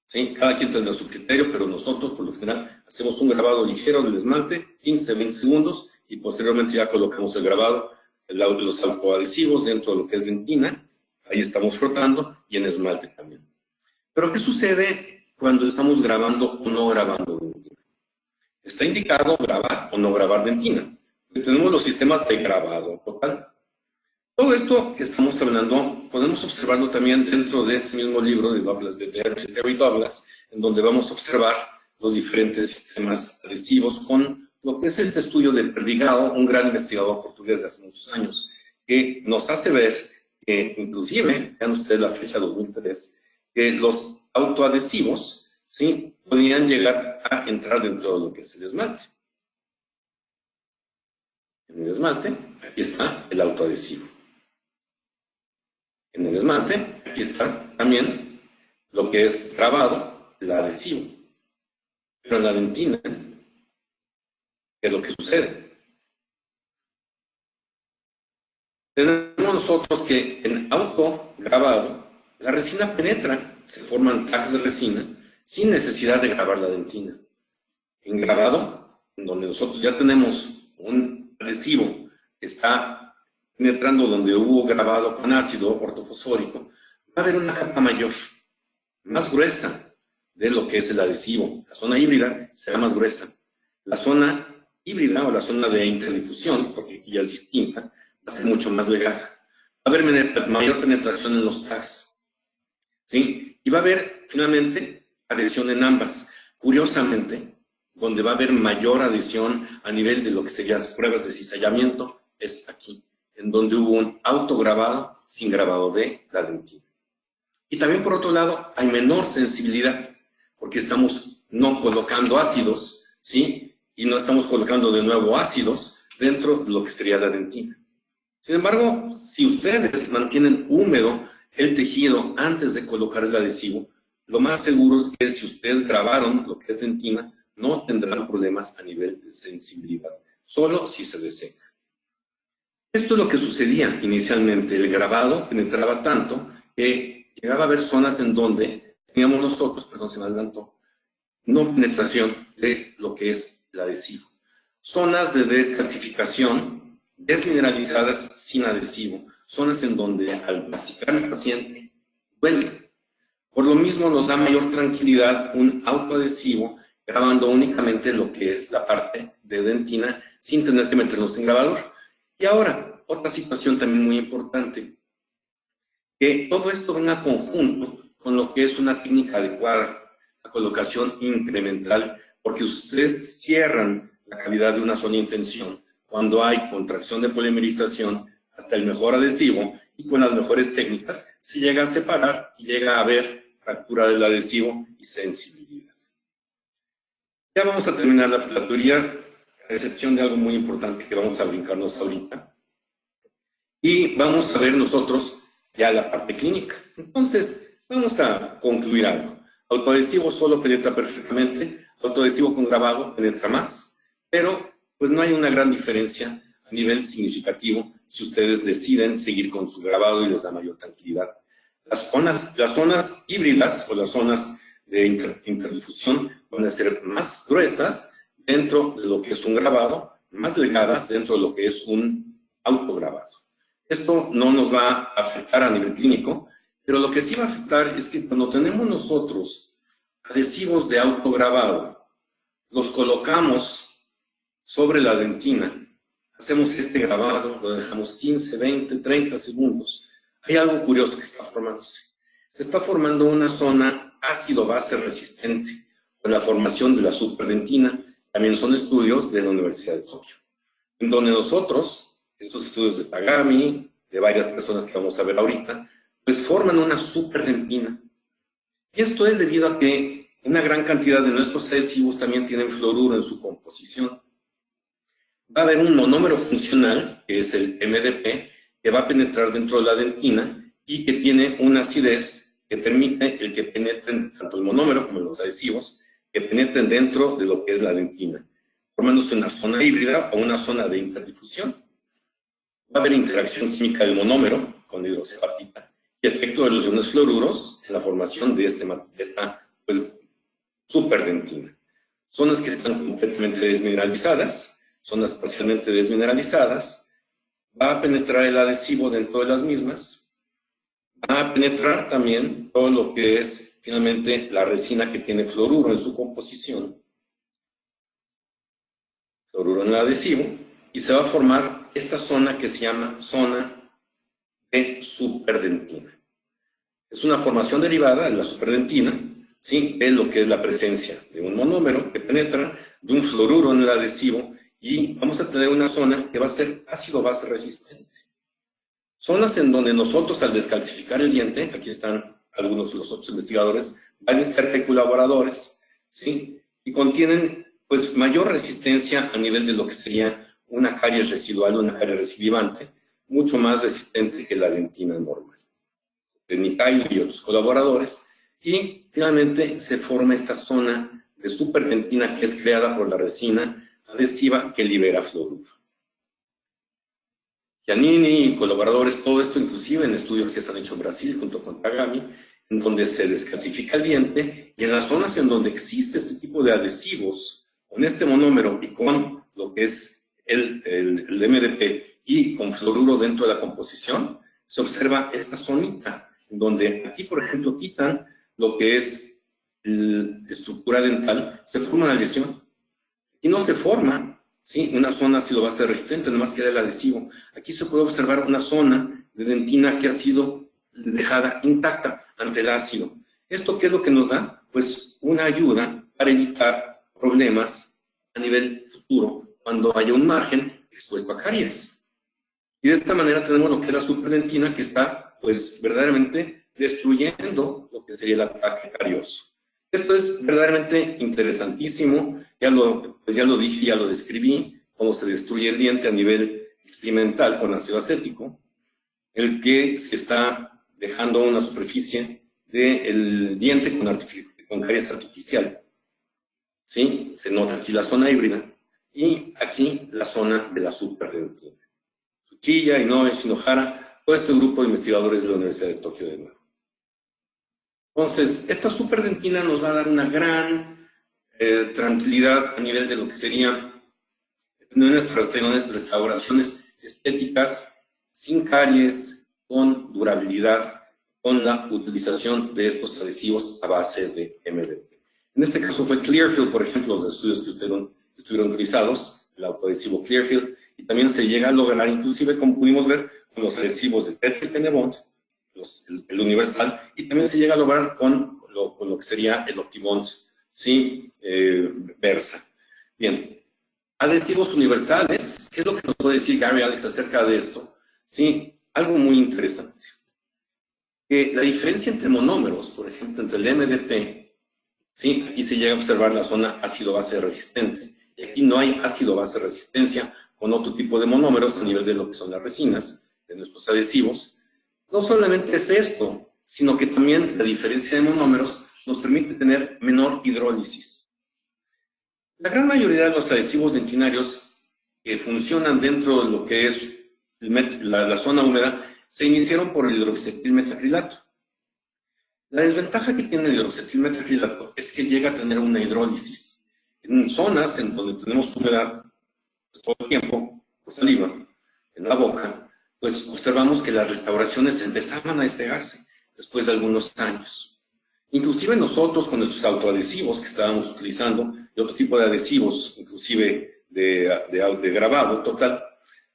¿Sí? Cada quien tendrá su criterio, pero nosotros por lo general hacemos un grabado ligero del esmalte, 15-20 segundos, y posteriormente ya colocamos el grabado, los autoadhesivos dentro de lo que es dentina, ahí estamos frotando, y en esmalte también. Pero ¿qué sucede cuando estamos grabando o no grabando dentina? Está indicado grabar o no grabar dentina. Tenemos los sistemas de grabado total. Todo esto que estamos hablando, podemos observarlo también dentro de este mismo libro de Douglas, de Terry Douglas, en donde vamos a observar los diferentes sistemas adhesivos con lo que es este estudio de Perdigao, un gran investigador portugués de hace muchos años, que nos hace ver que inclusive, vean ustedes la fecha 2003, que los autoadhesivos, ¿sí?, podían llegar a entrar dentro de lo que es el esmalte. En el esmalte, aquí está el autoadhesivo. En el esmalte, aquí está también lo que es grabado, el adhesivo. Pero en la dentina, ¿qué es lo que sucede? Tenemos nosotros que en autograbado, la resina penetra, se forman tags de resina, sin necesidad de grabar la dentina. En grabado, en donde nosotros ya tenemos un adhesivo que está penetrando donde hubo grabado con ácido ortofosfórico, va a haber una capa mayor, más gruesa de lo que es el adhesivo. La zona híbrida será más gruesa. La zona híbrida o la zona de interdifusión, porque aquí ya es distinta, va a ser mucho más delgada. Va a haber mayor penetración en los tags, ¿sí? Y va a haber finalmente adhesión en ambas. Curiosamente, donde va a haber mayor adhesión a nivel de lo que serían las pruebas de cizallamiento es aquí, en donde hubo un autograbado sin grabado de la dentina. Y también, por otro lado, hay menor sensibilidad, porque estamos no colocando ácidos, ¿sí? Y no estamos colocando de nuevo ácidos dentro de lo que sería la dentina. Sin embargo, si ustedes mantienen húmedo el tejido antes de colocar el adhesivo, lo más seguro es que si ustedes grabaron lo que es dentina, no tendrán problemas a nivel de sensibilidad, solo si se deseca. Esto es lo que sucedía inicialmente. El grabado penetraba tanto que llegaba a haber zonas en donde teníamos nosotros, perdón, se me adelantó, no penetración de lo que es el adhesivo. Zonas de descalcificación desmineralizadas sin adhesivo. Zonas en donde al masticar el paciente duele. Por lo mismo nos da mayor tranquilidad un autoadhesivo grabando únicamente lo que es la parte de dentina sin tener que meternos en grabador. Y ahora, otra situación también muy importante, que todo esto venga conjunto con lo que es una técnica adecuada, la colocación incremental, porque ustedes cierran la cavidad de una zona de intención cuando hay contracción de polimerización, hasta el mejor adhesivo, y con las mejores técnicas se llega a separar y llega a haber fractura del adhesivo y sensibilidad. Ya vamos a terminar la teoría, a excepción de algo muy importante que vamos a brincarnos ahorita. Y vamos a ver nosotros ya la parte clínica. Entonces, vamos a concluir algo. Autoadhesivo solo penetra perfectamente, autoadhesivo con grabado penetra más, pero pues no hay una gran diferencia a nivel significativo si ustedes deciden seguir con su grabado y les da mayor tranquilidad. Las zonas híbridas o las zonas de interdifusión van a ser más gruesas dentro de lo que es un grabado, más delgadas dentro de lo que es un autograbado. Esto no nos va a afectar a nivel clínico, pero lo que sí va a afectar es que cuando tenemos nosotros adhesivos de autograbado, los colocamos sobre la dentina, hacemos este grabado, lo dejamos 15, 20, 30 segundos. Hay algo curioso que está formándose. Se está formando una zona ácido-base resistente con la formación de la superdentina. También son estudios de la Universidad de Tokio, en donde nosotros, estos estudios de Tagami, de varias personas que vamos a ver ahorita, pues forman una superdentina. Y esto es debido a que una gran cantidad de nuestros adhesivos también tienen fluoruro en su composición. Va a haber un monómero funcional, que es el MDP, que va a penetrar dentro de la dentina y que tiene una acidez que permite el que penetren tanto el monómero como los adhesivos, que penetren dentro de lo que es la dentina, formándose una zona híbrida o una zona de interdifusión. Va a haber interacción química del monómero con hidroxiapatita y efecto de los iones fluoruros en la formación de esta pues, superdentina. Zonas que están completamente desmineralizadas, zonas parcialmente desmineralizadas, va a penetrar el adhesivo dentro de las mismas, va a penetrar también todo lo que es finalmente la resina que tiene fluoruro en su composición, fluoruro en el adhesivo, y se va a formar esta zona que se llama zona de superdentina. Es una formación derivada de la superdentina, ¿sí? Es lo que es la presencia de un monómero que penetra, de un fluoruro en el adhesivo, y vamos a tener una zona que va a ser ácido-base resistente. Zonas en donde nosotros al descalcificar el diente, aquí están algunos de los otros investigadores, van a ser colaboradores, ¿sí? Y contienen pues mayor resistencia a nivel de lo que sería una caries residual, una caries recidivante, mucho más resistente que la dentina normal. De Mikhail y otros colaboradores, y finalmente se forma esta zona de superdentina que es creada por la resina adhesiva que libera fluoruro. Giannini y colaboradores, todo esto inclusive en estudios que se han hecho en Brasil junto con Tagami, en donde se descalcifica el diente, y en las zonas en donde existe este tipo de adhesivos, con este monómero y con lo que es el MDP y con fluoruro dentro de la composición, se observa esta zonita, en donde aquí, por ejemplo, quitan lo que es la estructura dental, se forma una lesión. Y no se forma, ¿sí? Una zona ácido-base resistente, nada más queda el adhesivo. Aquí se puede observar una zona de dentina que ha sido dejada intacta ante el ácido. ¿Esto qué es lo que nos da? Pues una ayuda para evitar problemas a nivel futuro cuando haya un margen expuesto a caries. Y de esta manera tenemos lo que es la superdentina que está, pues, verdaderamente destruyendo lo que sería el ataque carioso. Esto es verdaderamente interesantísimo, ya lo dije, ya lo describí, cómo se destruye el diente a nivel experimental con ácido acético, el que se está dejando una superficie del diente con caries artificial. ¿Sí? Se nota aquí la zona híbrida y aquí la zona de la superdentina. Tsuchiya, Inoue, Shinohara, todo este grupo de investigadores de la Universidad de Tokio de nuevo. Entonces, esta superdentina nos va a dar una gran tranquilidad a nivel de lo que serían nuestras restauraciones estéticas sin caries, con durabilidad, con la utilización de estos adhesivos a base de MDP. En este caso fue Clearfield, por ejemplo, los estudios que estuvieron utilizados, el autoadhesivo Clearfield, y también se llega a lograr, inclusive como pudimos ver, con los adhesivos de Tetra y Penebond, el universal, y también se llega a lograr con lo que sería el Optibond, ¿sí? Versa. Bien, adhesivos universales, ¿Qué es lo que nos puede decir Gary Alex acerca de esto? Sí, algo muy interesante. Que la diferencia entre monómeros, por ejemplo, entre el MDP, ¿sí? Aquí se llega a observar la zona ácido-base resistente. Y aquí no hay ácido-base resistencia con otro tipo de monómeros a nivel de lo que son las resinas, de nuestros adhesivos. No solamente es esto, sino que también la diferencia de monómeros nos permite tener menor hidrólisis. La gran mayoría de los adhesivos dentinarios que funcionan dentro de lo que es la zona húmeda se iniciaron por el hidroxetilmetacrilato. La desventaja que tiene el hidroxetilmetacrilato es que llega a tener una hidrólisis. En zonas en donde tenemos humedad pues, todo el tiempo, por saliva, en la boca, pues observamos que las restauraciones empezaban a despegarse después de algunos años. Inclusive nosotros con nuestros autoadhesivos que estábamos utilizando, y otro tipo de adhesivos, inclusive de grabado total,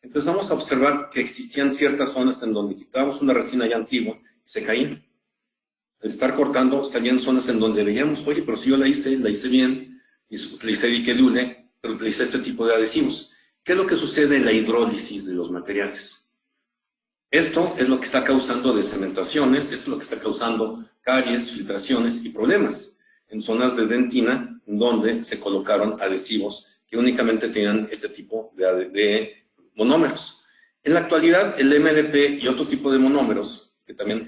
empezamos a observar que existían ciertas zonas en donde quitábamos una resina ya antigua y se caían. Al estar cortando, salían zonas en donde veíamos, oye, pero si yo la hice bien, y utilicé diquedule, pero utilicé este tipo de adhesivos. ¿Qué es lo que sucede en la hidrólisis de los materiales? Esto es lo que está causando desementaciones, esto es lo que está causando caries, filtraciones y problemas en zonas de dentina donde se colocaron adhesivos que únicamente tenían este tipo de monómeros. En la actualidad, el MDP y otro tipo de monómeros, que también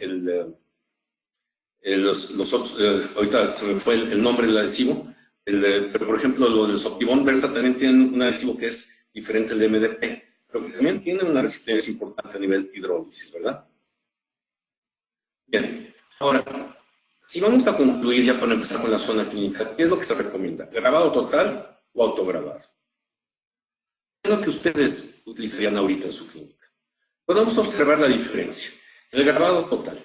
los otros, ahorita se me fue el nombre del adhesivo, pero por ejemplo, los del Soptibón Versa también tienen un adhesivo que es diferente al de MDP, pero que también tiene una resistencia importante a nivel hidrólisis, ¿verdad? Bien, ahora, si vamos a concluir ya para empezar con la zona clínica, ¿qué es lo que se recomienda? ¿Grabado total o autograbado? ¿Qué es lo que ustedes utilizarían ahorita en su clínica? Podemos observar la diferencia. El grabado total,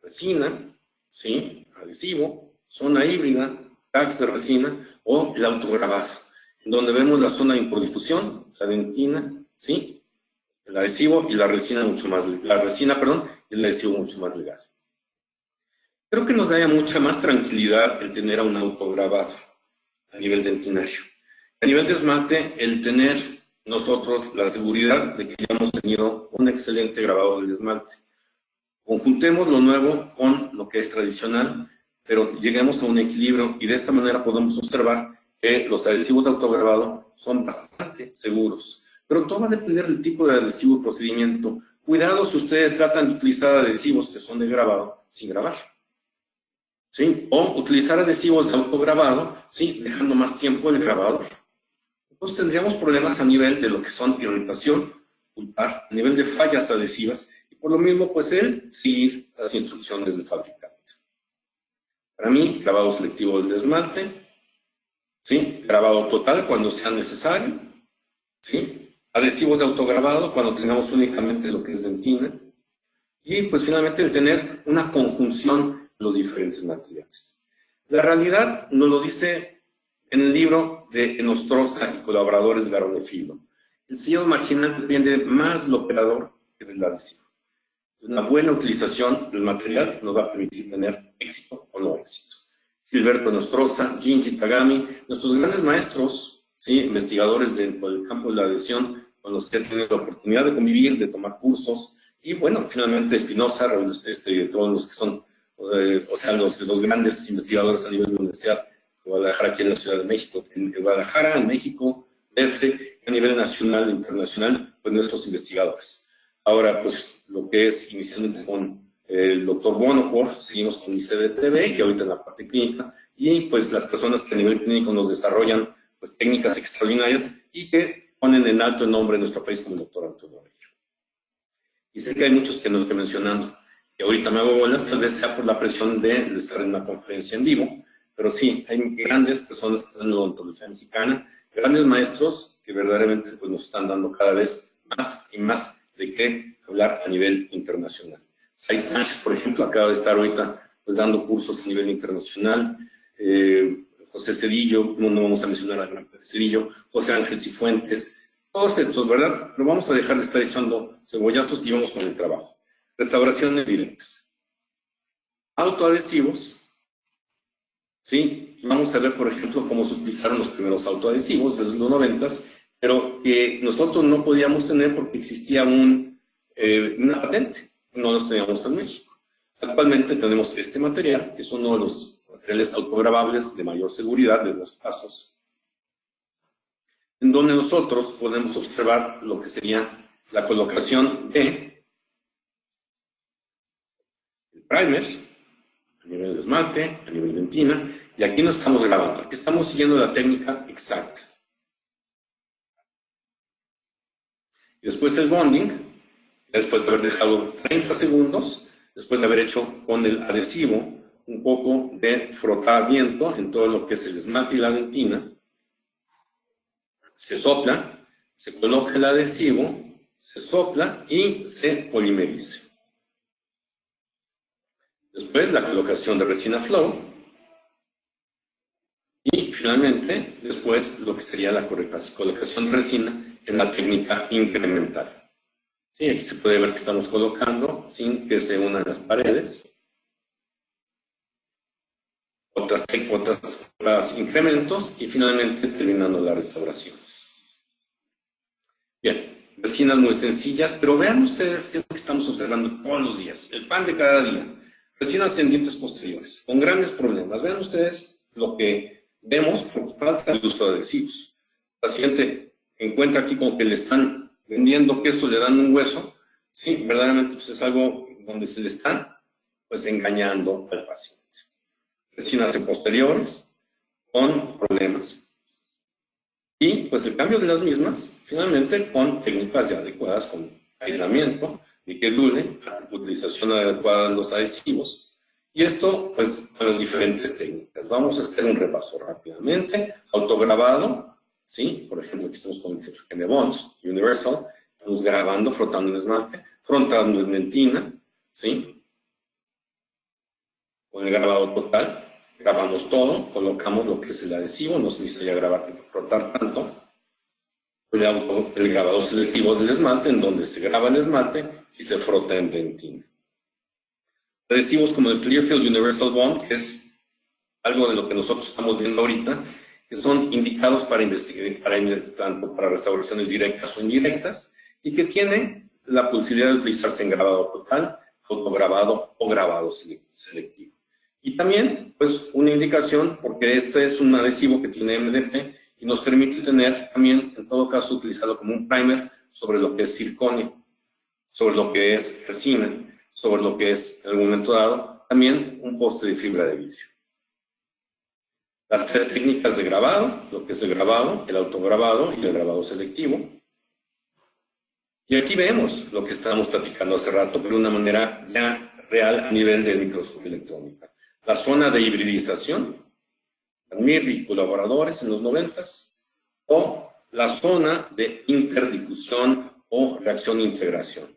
resina, ¿sí? Adhesivo, zona híbrida, tags de resina o el autograbado, en donde vemos la zona de impodifusión, la dentina, ¿sí? El adhesivo y la resina mucho más, y el adhesivo mucho más delgado. Creo que nos daría mucha más tranquilidad el tener a un autograbado a nivel dentinario. A nivel de esmalte, el tener nosotros la seguridad de que ya hemos tenido un excelente grabado del esmalte. Conjuntemos lo nuevo con lo que es tradicional, pero lleguemos a un equilibrio y de esta manera podemos observar que los adhesivos de autograbado son bastante seguros. Pero todo va a depender del tipo de adhesivo y procedimiento. Cuidado si ustedes tratan de utilizar adhesivos que son de grabado sin grabar. ¿Sí? O utilizar adhesivos de autograbado, ¿sí? Dejando más tiempo el grabador. Entonces tendríamos problemas a nivel de lo que son irritación pulpar, a nivel de fallas adhesivas, y por lo mismo, pues él seguir las instrucciones del fabricante. Para mí, grabado selectivo del esmalte, ¿sí? Grabado total cuando sea necesario, ¿sí? Adhesivos de autograbado cuando tengamos únicamente lo que es dentina, y pues finalmente el tener una conjunción de los diferentes materiales. La realidad nos lo dice en el libro de Enostroza y colaboradores Garone Filo. El sellado marginal depende más del operador que del adhesivo. Una buena utilización del material nos va a permitir tener éxito o no éxito. Gilberto Enostroza, Jinji Tagami, nuestros grandes maestros, ¿sí? Investigadores del campo de la adhesión, con los que he tenido la oportunidad de convivir, de tomar cursos, y bueno, finalmente Espinosa, todos los que son, o sea, los grandes investigadores a nivel de la Universidad de Guadalajara, aquí en la Ciudad de México, en Guadalajara, en México, a nivel nacional e internacional, pues nuestros investigadores. Ahora, pues lo que es inicialmente con el doctor Bonocor, seguimos con ICDTV y ahorita en la parte clínica, y pues las personas que a nivel clínico nos desarrollan pues técnicas extraordinarias y que ponen en alto el nombre de nuestro país como el doctor Antonio Bello. Y sé que hay muchos que nos estoy mencionando, que ahorita me hago bolas, tal vez sea por la presión de estar en una conferencia en vivo, pero sí, hay grandes personas que están en la odontología mexicana, grandes maestros que verdaderamente pues, nos están dando cada vez más y más de qué hablar a nivel internacional. Said Sánchez, por ejemplo, acaba de estar ahorita pues, dando cursos a nivel internacional. José Cedillo, no vamos a mencionar al gran Cedillo, José Ángel Cifuentes, todos estos, ¿verdad? Pero vamos a dejar de estar echando cebollazos y vamos con el trabajo. Restauraciones directas. Autoadhesivos. ¿Sí? Vamos a ver, por ejemplo, cómo se utilizaron los primeros autoadhesivos desde los 90s, pero que nosotros no podíamos tener porque existía una patente, no los teníamos en México. Actualmente tenemos este material, que es uno de los materiales autograbables de mayor seguridad de los casos, en donde nosotros podemos observar lo que sería la colocación de el primer, a nivel de esmalte, a nivel de dentina, y aquí no estamos grabando, aquí estamos siguiendo la técnica exacta. Y después el bonding, después de haber dejado 30 segundos, después de haber hecho con el adhesivo un poco de frotamiento en todo lo que es el esmalte y la dentina, se sopla, se coloca el adhesivo, se sopla y se polimeriza. Después la colocación de resina flow y finalmente después lo que sería la colocación de resina en la técnica incremental. Sí, aquí se puede ver que estamos colocando sin que se unan las paredes. Otras incrementos y finalmente terminando las restauraciones. Bien, resinas muy sencillas, pero vean ustedes qué es lo que estamos observando todos los días, el pan de cada día. Resinas en dientes posteriores, con grandes problemas. Vean ustedes lo que vemos por falta de uso de adhesivos. El paciente encuentra aquí como que le están vendiendo queso, le dan un hueso. Sí, verdaderamente pues es algo donde se le están pues engañando al paciente. Resinas en posteriores con problemas. Y pues el cambio de las mismas, finalmente con técnicas ya adecuadas, con aislamiento, liquidule, utilización adecuada de los adhesivos. Y esto pues con las diferentes técnicas. Vamos a hacer un repaso rápidamente. Autograbado, ¿sí? Por ejemplo, aquí estamos con el Gene Bonds, Universal. Estamos grabando, frotando en esmalte, frotando en dentina, ¿sí? Con el grabado total. Grabamos todo, colocamos lo que es el adhesivo, no se necesita grabar ni frotar tanto. El grabado selectivo del esmalte, en donde se graba el esmalte y se frota en dentina. Adhesivos como el Clearfield Universal Bond, que es algo de lo que nosotros estamos viendo ahorita, que son indicados para investigar, tanto para restauraciones directas o indirectas, y que tienen la posibilidad de utilizarse en grabado total, autograbado o grabado selectivo. Y también, pues, una indicación, porque este es un adhesivo que tiene MDP y nos permite tener también, en todo caso, utilizarlo como un primer sobre lo que es circonio, sobre lo que es resina, sobre lo que es, en algún momento dado, también un poste de fibra de vidrio. Las tres técnicas de grabado, lo que es el grabado, el autograbado y el grabado selectivo. Y aquí vemos lo que estábamos platicando hace rato, pero de una manera ya real a nivel de microscopía electrónica. La zona de hibridización, Mir y colaboradores en los 90s, o la zona de interdifusión o reacción de integración.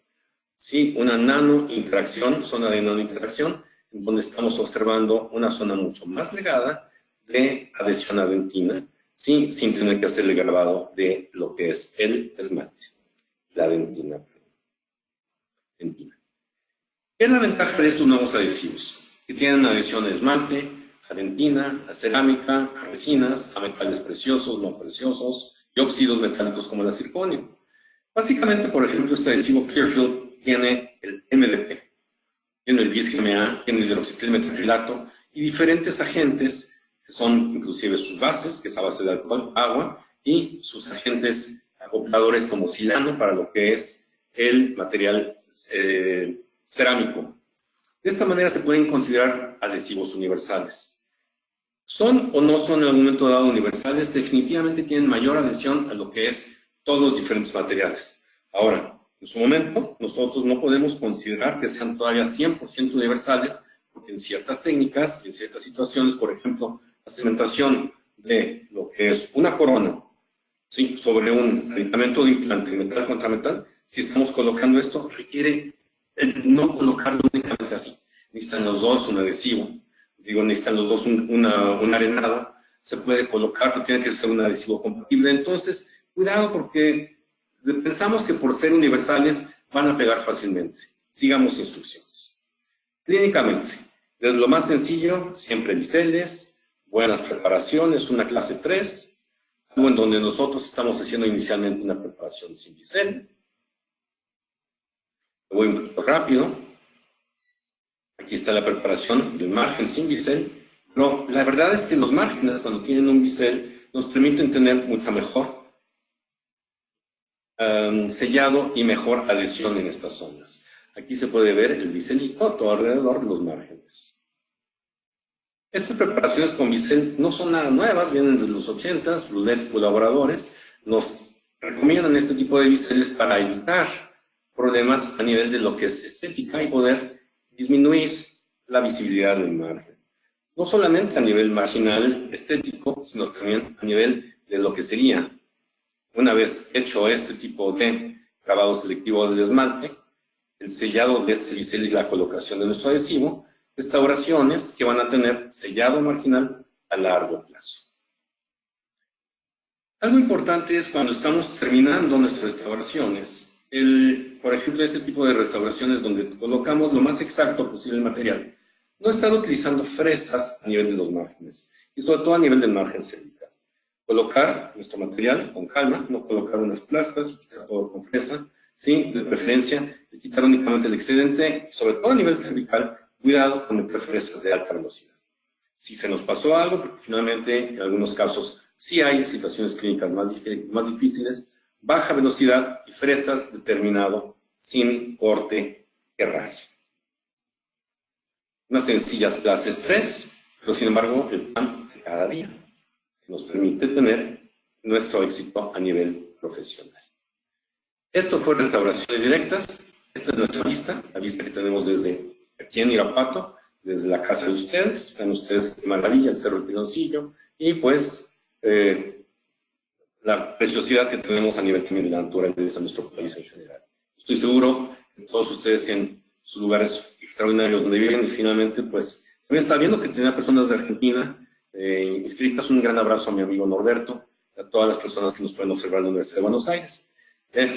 Sí, una nanointeracción, zona de nanointeracción, en donde estamos observando una zona mucho más legada de adhesión a dentina, sí, sin tener que hacer el grabado de lo que es el esmalte, la dentina. ¿Qué es la ventaja de estos nuevos adhesivos? Que tienen adhesión a esmalte, a dentina, a cerámica, a resinas, a metales preciosos, no preciosos y óxidos metálicos como la circonio. Básicamente, por ejemplo, este adhesivo Clearfield tiene el MDP, tiene el 10-GMA, tiene el hidroxitilmetacrilato y diferentes agentes que son inclusive sus bases, que es a base de alcohol, agua, y sus agentes acopladores como silano para lo que es el material cerámico. De esta manera se pueden considerar adhesivos universales. ¿Son o no son en algún momento dado universales? Definitivamente tienen mayor adhesión a lo que es todos los diferentes materiales. Ahora, en su momento, nosotros no podemos considerar que sean todavía 100% universales, porque en ciertas técnicas y en ciertas situaciones, por ejemplo, la cementación de lo que es una corona, ¿sí?, sobre un aditamento de implante de metal contra metal, si estamos colocando esto, requiere no colocarlo únicamente así. Necesitan los dos un adhesivo, necesitan los dos un arenado, se puede colocar, pero tiene que ser un adhesivo compatible. Entonces, cuidado porque pensamos que por ser universales van a pegar fácilmente. Sigamos instrucciones. Clínicamente, desde lo más sencillo, siempre biseles, buenas preparaciones, una clase 3, en donde nosotros estamos haciendo inicialmente una preparación sin bisel. Voy un poquito rápido. Aquí está la preparación del margen sin bisel. Pero la verdad es que los márgenes, cuando tienen un bisel, nos permiten tener mucha mejor sellado y mejor adhesión en estas zonas. Aquí se puede ver el biselito todo alrededor de los márgenes. Estas preparaciones con bisel no son nada nuevas, vienen desde los 80s, Roulette colaboradores nos recomiendan este tipo de biseles para evitar problemas a nivel de lo que es estética y poder disminuir la visibilidad del margen. No solamente a nivel marginal estético, sino también a nivel de lo que sería, una vez hecho este tipo de grabado selectivo del esmalte, el sellado de este bisel y la colocación de nuestro adhesivo, restauraciones que van a tener sellado marginal a largo plazo. Algo importante es cuando estamos terminando nuestras restauraciones, por ejemplo, este tipo de restauraciones donde colocamos lo más exacto posible el material, no estar utilizando fresas a nivel de los márgenes, y sobre todo a nivel del margen cervical. Colocar nuestro material con calma, no colocar unas plastas, quitar todo con fresa, ¿sí? De preferencia, de quitar únicamente el excedente, sobre todo a nivel cervical, cuidado con meter fresas de alta velocidad. Si se nos pasó algo, porque finalmente en algunos casos sí hay situaciones clínicas más difíciles, baja velocidad y fresas determinado sin corte que raye. Unas sencillas clases 3, pero sin embargo el pan de cada día, que nos permite tener nuestro éxito a nivel profesional. Esto fue restauraciones directas. Esta es nuestra vista, la vista que tenemos desde aquí en Irapuato, desde la casa de ustedes. Vean ustedes qué maravilla, el Cerro del Piloncillo, y pues la preciosidad que tenemos a nivel también de la naturaleza de nuestro país en general. Estoy seguro que todos ustedes tienen sus lugares extraordinarios donde viven y finalmente, pues, también está viendo que tenía personas de Argentina inscritas. Un gran abrazo a mi amigo Norberto, a todas las personas que nos pueden observar en la Universidad de Buenos Aires.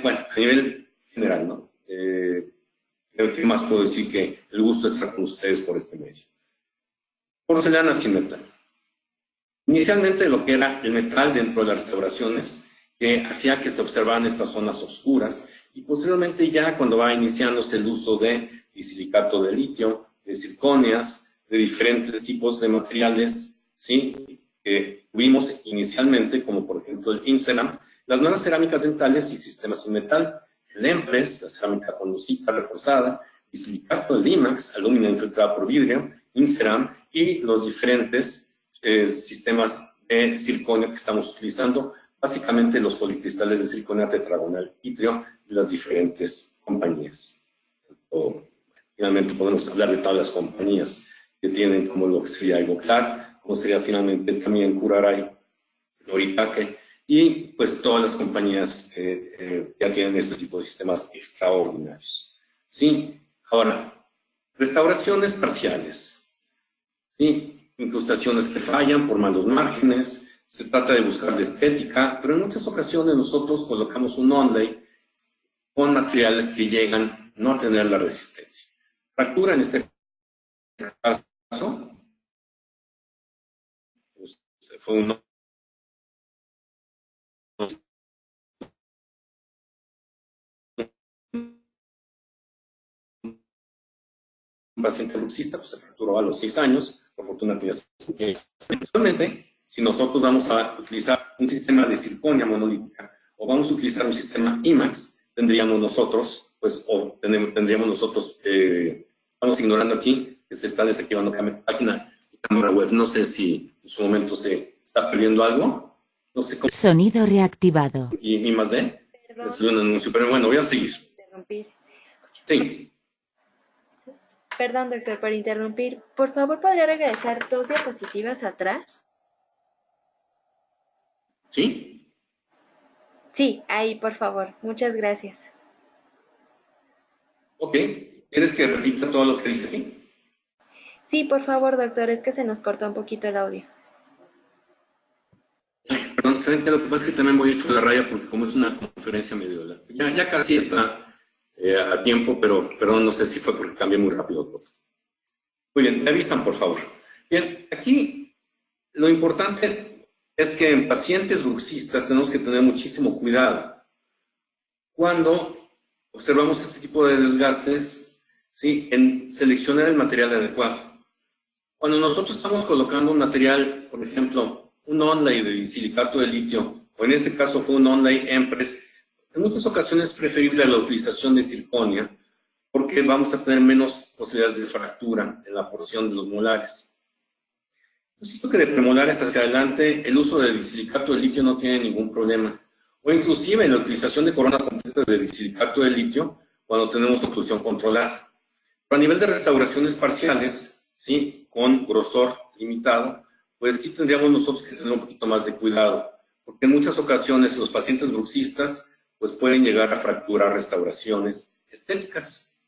Bueno, a nivel general, ¿no? ¿Qué más puedo decir que el gusto de estar con ustedes por este medio? Porcelana sin metal. Inicialmente lo que era el metal dentro de las restauraciones, que hacía que se observaran estas zonas oscuras, y posteriormente ya cuando va iniciándose el uso de silicato de litio, de zirconias, de diferentes tipos de materiales, ¿sí? Que tuvimos inicialmente, como por ejemplo el Inceram, las nuevas cerámicas dentales y sistemas sin metal, el Empres, la cerámica con lucita reforzada, y silicato de Limax, alumina infiltrada por vidrio, Inceram, y los diferentes sistemas de circonio que estamos utilizando, básicamente los policristales de circonio tetragonal itrio de las diferentes compañías. Finalmente podemos hablar de todas las compañías que tienen, como lo que sería Evoclar, como sería finalmente también Curaray, Noritaque, y pues todas las compañías ya tienen este tipo de sistemas extraordinarios. ¿Sí? Ahora, restauraciones parciales. ¿Sí? Incrustaciones que fallan por malos márgenes, se trata de buscar la estética, pero en muchas ocasiones nosotros colocamos un onlay con materiales que llegan no a tener la resistencia. Fractura en este caso, fue un paciente bruxista, pues se fracturó a los 6 años, por fortuna tenía. Actualmente, si nosotros vamos a utilizar un sistema de circonia monolítica o vamos a utilizar un sistema IMAX, tendríamos nosotros, pues, estamos ignorando aquí que se está desactivando página y cámara web. No sé si en su momento se está perdiendo algo. No sé cómo. Sonido reactivado. Y más de. Es un anuncio, pero bueno, voy a seguir. Interrumpir. Sí. Perdón, doctor, por interrumpir. Por favor, ¿podría regresar 2 diapositivas atrás? ¿Sí? Sí, ahí, por favor. Muchas gracias. Ok. ¿Quieres que repita todo lo que dije aquí? Sí, por favor, doctor, es que se nos cortó un poquito el audio. Perdón, ¿saben qué? Lo que pasa es que también voy hecho la raya porque como es una conferencia medio larga. Ya casi está a tiempo, pero perdón, no sé si fue porque cambié muy rápido todo. Muy bien, me avisan, por favor. Bien, aquí lo importante es que en pacientes bruxistas tenemos que tener muchísimo cuidado cuando observamos este tipo de desgastes, ¿sí?, en seleccionar el material adecuado. Cuando nosotros estamos colocando un material, por ejemplo, un onlay de silicato de litio, o en este caso fue un onlay Empress, en muchas ocasiones es preferible la utilización de circonia, porque vamos a tener menos posibilidades de fractura en la porción de los molares. Yo siento que de premolares hacia adelante el uso de disilicato de litio no tiene ningún problema, o inclusive la utilización de coronas completas de disilicato de litio cuando tenemos oclusión controlada. Pero a nivel de restauraciones parciales, ¿sí?, con grosor limitado, pues sí tendríamos nosotros que tener un poquito más de cuidado, porque en muchas ocasiones los pacientes bruxistas pues pueden llegar a fracturar restauraciones estéticas.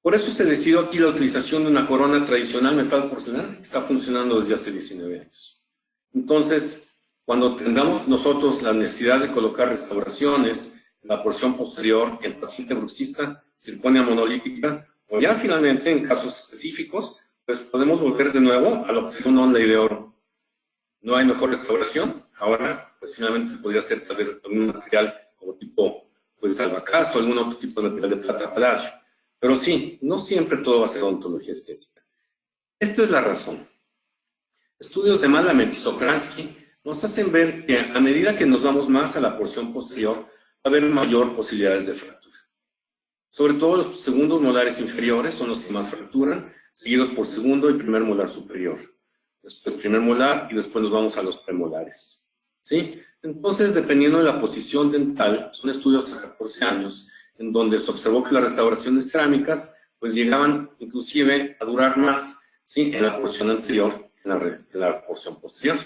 Por eso se decidió aquí la utilización de una corona tradicional metal porcelana que está funcionando desde hace 19 años. Entonces, cuando tengamos nosotros la necesidad de colocar restauraciones en la porción posterior en paciente bruxista, circonia monolítica, o ya finalmente en casos específicos, pues podemos volver de nuevo a lo que es un onlay de oro. No hay mejor restauración. Ahora, pues finalmente se podría hacer tal vez algún material como tipo, pues, albacast o algún otro tipo de material de plata paladio. Pero sí, no siempre todo va a ser odontología estética. Esta es la razón. Estudios de Malamet y Sokransky nos hacen ver que a medida que nos vamos más a la porción posterior, va a haber mayor posibilidades de fractura. Sobre todo los segundos molares inferiores son los que más fracturan, seguidos por segundo y primer molar superior. Después primer molar y después nos vamos a los premolares. ¿Sí? Entonces, dependiendo de la posición dental, son estudios a 14 años, en donde se observó que las restauraciones cerámicas pues llegaban inclusive a durar más, ¿sí?, en la porción anterior que en la porción posterior.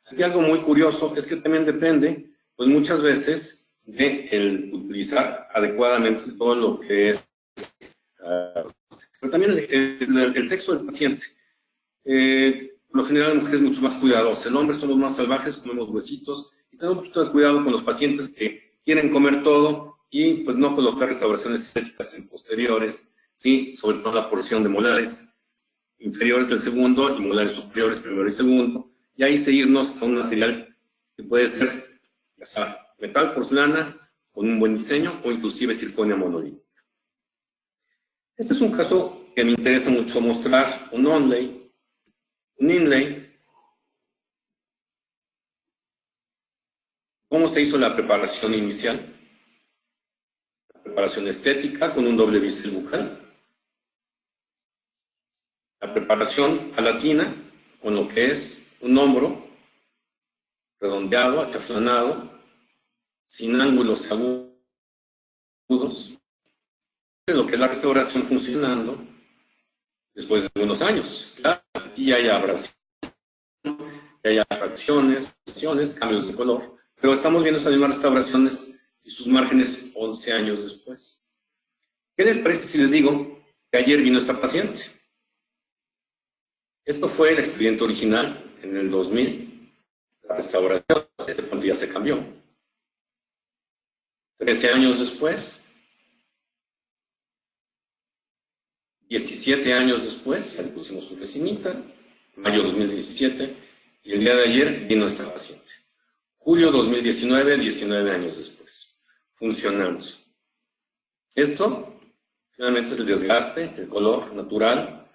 Aquí algo muy curioso es que también depende, pues muchas veces, de el utilizar adecuadamente todo lo que es, pero también el sexo del paciente. Por lo general la mujer es mucho más cuidadosa, el hombre somos más salvajes, comemos huesitos, y tenemos un poquito de cuidado con los pacientes que quieren comer todo y pues no colocar restauraciones estéticas en posteriores, ¿sí?, sobre todo la porción de molares inferiores del segundo y molares superiores primero y segundo, y ahí seguirnos a un material que puede ser ya sea metal, porcelana, con un buen diseño o inclusive circonia monolítica. Este es un caso que me interesa mucho mostrar, un onlay, un inlay. ¿Cómo se hizo la preparación inicial? La preparación estética con un doble bisel bucal. La preparación palatina con lo que es un hombro redondeado, achaflanado, sin ángulos agudos. Lo que es la restauración funcionando después de unos años. Claro, aquí hay abrasión, hay fracciones, cambios de color, pero estamos viendo estas mismas restauraciones y sus márgenes 11 años después. ¿Qué les parece si les digo que ayer vino esta paciente? Esto fue el expediente original en el 2000. La restauración, este punto ya se cambió. 13 años después, 17 años después, ya le pusimos su vecinita, mayo 2017, y el día de ayer vino esta paciente. Julio 2019, 19 años después, funcionando. Esto, finalmente, es el desgaste, el color natural,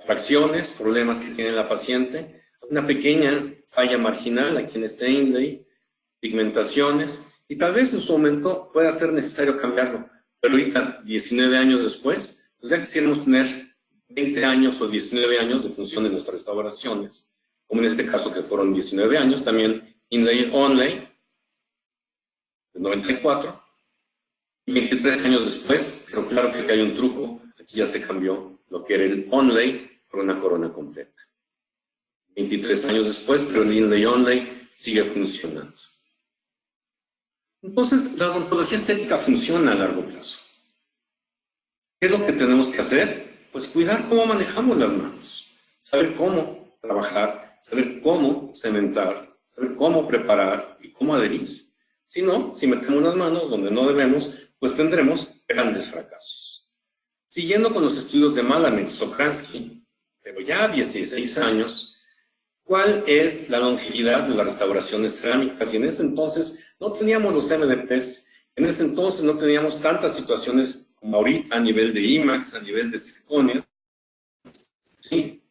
fracciones, problemas que tiene la paciente, una pequeña falla marginal aquí en este inlay, pigmentaciones, y tal vez en su momento pueda ser necesario cambiarlo, pero ahorita, 19 años después, pues ya quisiéramos tener 20 años o 19 años de función de nuestras restauraciones, como en este caso que fueron 19 años, también inlay onlay, de 94, y 23 años después, pero claro que hay un truco, aquí ya se cambió lo que era el onlay por una corona completa. 23 años después, pero el inlay onlay sigue funcionando. Entonces, la odontología estética funciona a largo plazo. ¿Qué es lo que tenemos que hacer? Pues cuidar cómo manejamos las manos, saber cómo trabajar, saber cómo cementar, saber cómo preparar y cómo adherir. Si no, si metemos las manos donde no debemos, pues tendremos grandes fracasos. Siguiendo con los estudios de Malamet y Sokransky, pero ya 16 años, ¿Cuál es la longevidad de las restauraciones cerámicas? Y en ese entonces no teníamos los MDPs, en ese entonces no teníamos tantas situaciones como ahorita a nivel de IMAX, a nivel de circonia. Sí,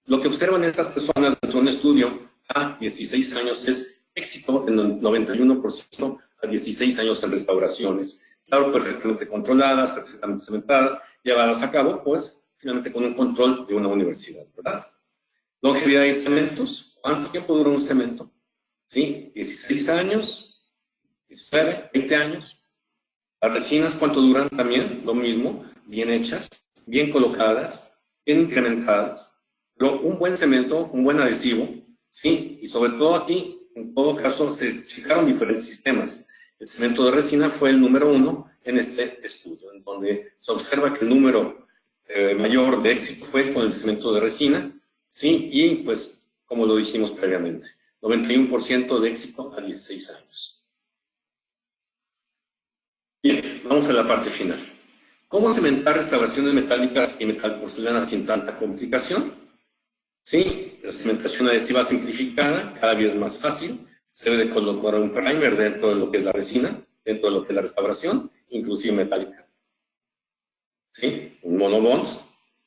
lo que observan estas personas dentro de un estudio a 16 años es éxito en el 91% a 16 años en restauraciones. Claro, perfectamente controladas, perfectamente cementadas, llevadas a cabo, pues, finalmente con un control de una universidad, ¿verdad? Longevidad de cementos. ¿Cuánto tiempo dura un cemento? ¿Sí? 16 años, 19, 20 años. Las resinas, ¿cuánto duran? También lo mismo, bien hechas, bien colocadas, bien incrementadas. Pero un buen cemento, un buen adhesivo, ¿sí? Y sobre todo aquí, en todo caso, se checaron diferentes sistemas. El cemento de resina fue el número 1 en este estudio, en donde se observa que el número mayor de éxito fue con el cemento de resina, ¿sí? Y pues, como lo dijimos previamente, 91% de éxito a 16 años. Bien, vamos a la parte final. ¿Cómo cementar restauraciones metálicas y metal porcelana sin tanta complicación? Sí, la cementación adhesiva simplificada, cada vez más fácil. Se debe de colocar un primer dentro de lo que es la resina, dentro de lo que es la restauración, inclusive metálica. ¿Sí? Un monobond,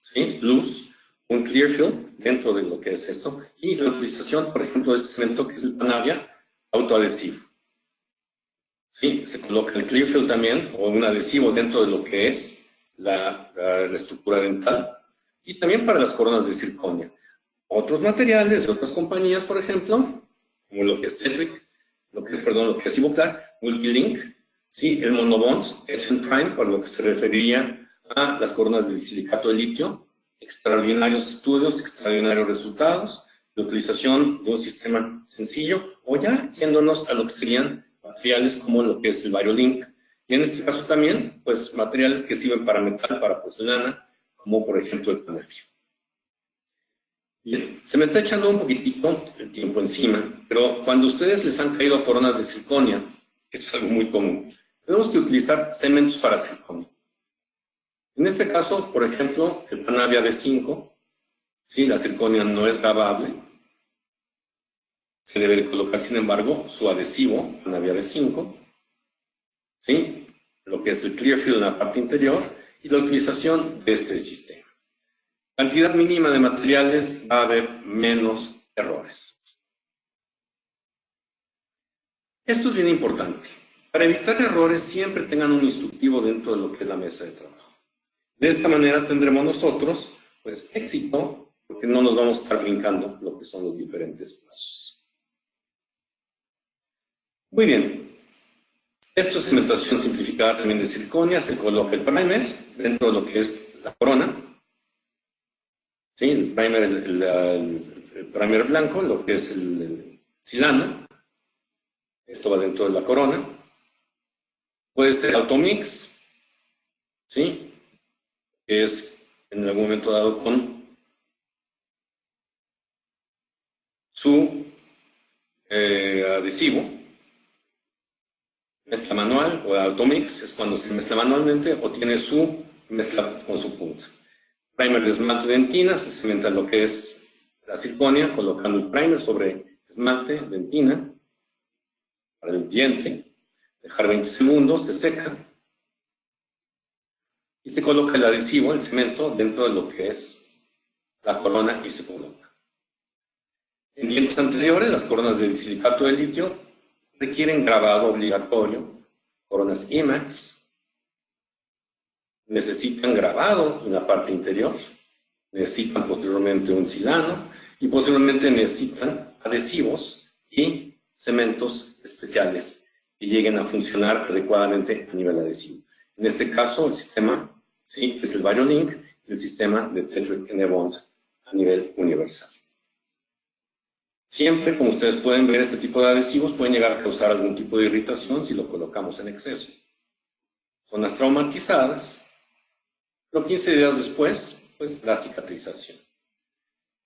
¿sí? Luz, un clear film dentro de lo que es esto. Y la utilización, por ejemplo, de este cemento que es el Panavia autoadhesivo. Sí, se coloca el clear film también, o un adhesivo dentro de lo que es la estructura dental. Y también para las coronas de circonia. Otros materiales de otras compañías, por ejemplo, como lo que es Tetric, lo que es Ivoclar, Multilink, ¿sí? El monobond, Etch and Prime, para lo que se referiría a las coronas de silicato de litio. Extraordinarios estudios, extraordinarios resultados, de utilización de un sistema sencillo, o ya yéndonos a lo que serían materiales como lo que es el Violink. Y en este caso también, pues materiales que sirven para metal, para porcelana, como por ejemplo el Panavia. Bien, se me está echando un poquitito el tiempo encima, pero cuando ustedes les han caído coronas de circonia, esto es algo muy común, tenemos que utilizar cementos para circonia. En este caso, por ejemplo, el Panavia D5, ¿sí? La circonia no es grabable, se debe de colocar, sin embargo, su adhesivo, Panavia D5, ¿sí? Lo que es el clear film en la parte interior y la utilización de este sistema. Cantidad mínima de materiales, va a haber menos errores. Esto es bien importante. Para evitar errores, siempre tengan un instructivo dentro de lo que es la mesa de trabajo. De esta manera tendremos nosotros, pues, éxito, porque no nos vamos a estar brincando lo que son los diferentes pasos. Muy bien. Esto es cementación simplificada también de circonia. Se coloca el primer dentro de lo que es la corona. ¿Sí? El primer blanco, lo que es el silano. Esto va dentro de la corona. Puede ser automix, ¿sí? Que es en algún momento dado con su adhesivo. Mezcla manual o automix es cuando se mezcla manualmente o tiene su mezcla con su punta. Primer de esmalte dentina, se cementa lo que es la circonia, colocando el primer sobre esmalte dentina para el diente, dejar 20 segundos, se seca y se coloca el adhesivo, el cemento, dentro de lo que es la corona y se coloca. En dientes anteriores, las coronas de silicato de litio requieren grabado obligatorio, coronas IMAX, necesitan grabado en la parte interior, necesitan posteriormente un silano y posteriormente necesitan adhesivos y cementos especiales que lleguen a funcionar adecuadamente a nivel adhesivo. En este caso, el sistema, ¿sí?, es el Violink y el sistema de Tetric N-Bond a nivel universal. Siempre, como ustedes pueden ver, este tipo de adhesivos pueden llegar a causar algún tipo de irritación si lo colocamos en exceso. Zonas traumatizadas, pero 15 días después, pues la cicatrización.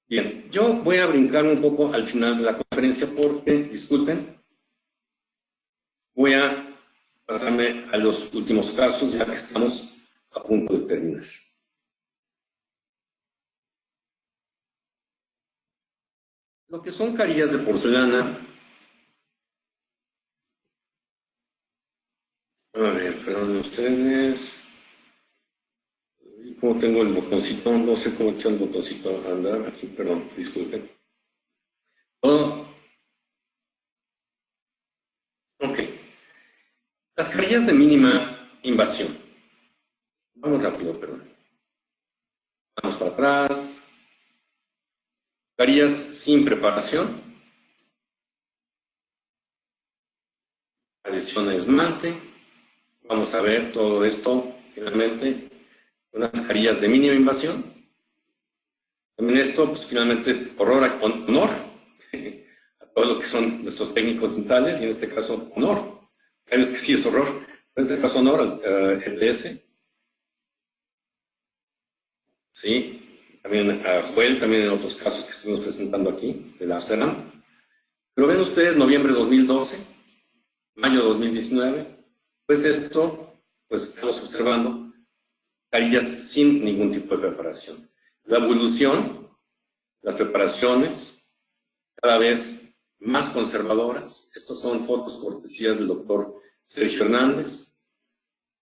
Bien, yo voy a brincar un poco al final de la conferencia porque, disculpen, voy a pasarme a los últimos casos ya que estamos a punto de terminar. Lo que son carillas de porcelana. A ver, perdón ustedes. ¿Cómo tengo el botoncito? No sé cómo echar el botoncito a andar. Aquí, perdón, disculpen. Oh, ok. Las carillas de mínima invasión. Vamos rápido, perdón. Vamos para atrás. Carillas sin preparación. Adición a esmalte. Vamos a ver todo esto finalmente. Unas carillas de mínima invasión. También esto, pues finalmente, honor a todo lo que son nuestros técnicos dentales, y en este caso, honor. Hay veces que sí es horror, en este caso, honor al EPS. Sí, también a Joel, también en otros casos que estuvimos presentando aquí, de la CERAM. Lo ven ustedes, noviembre de 2012, mayo de 2019, pues esto, pues estamos observando carillas sin ningún tipo de preparación. La evolución, las preparaciones, cada vez más conservadoras. Estas son fotos cortesías del doctor Sergio Hernández,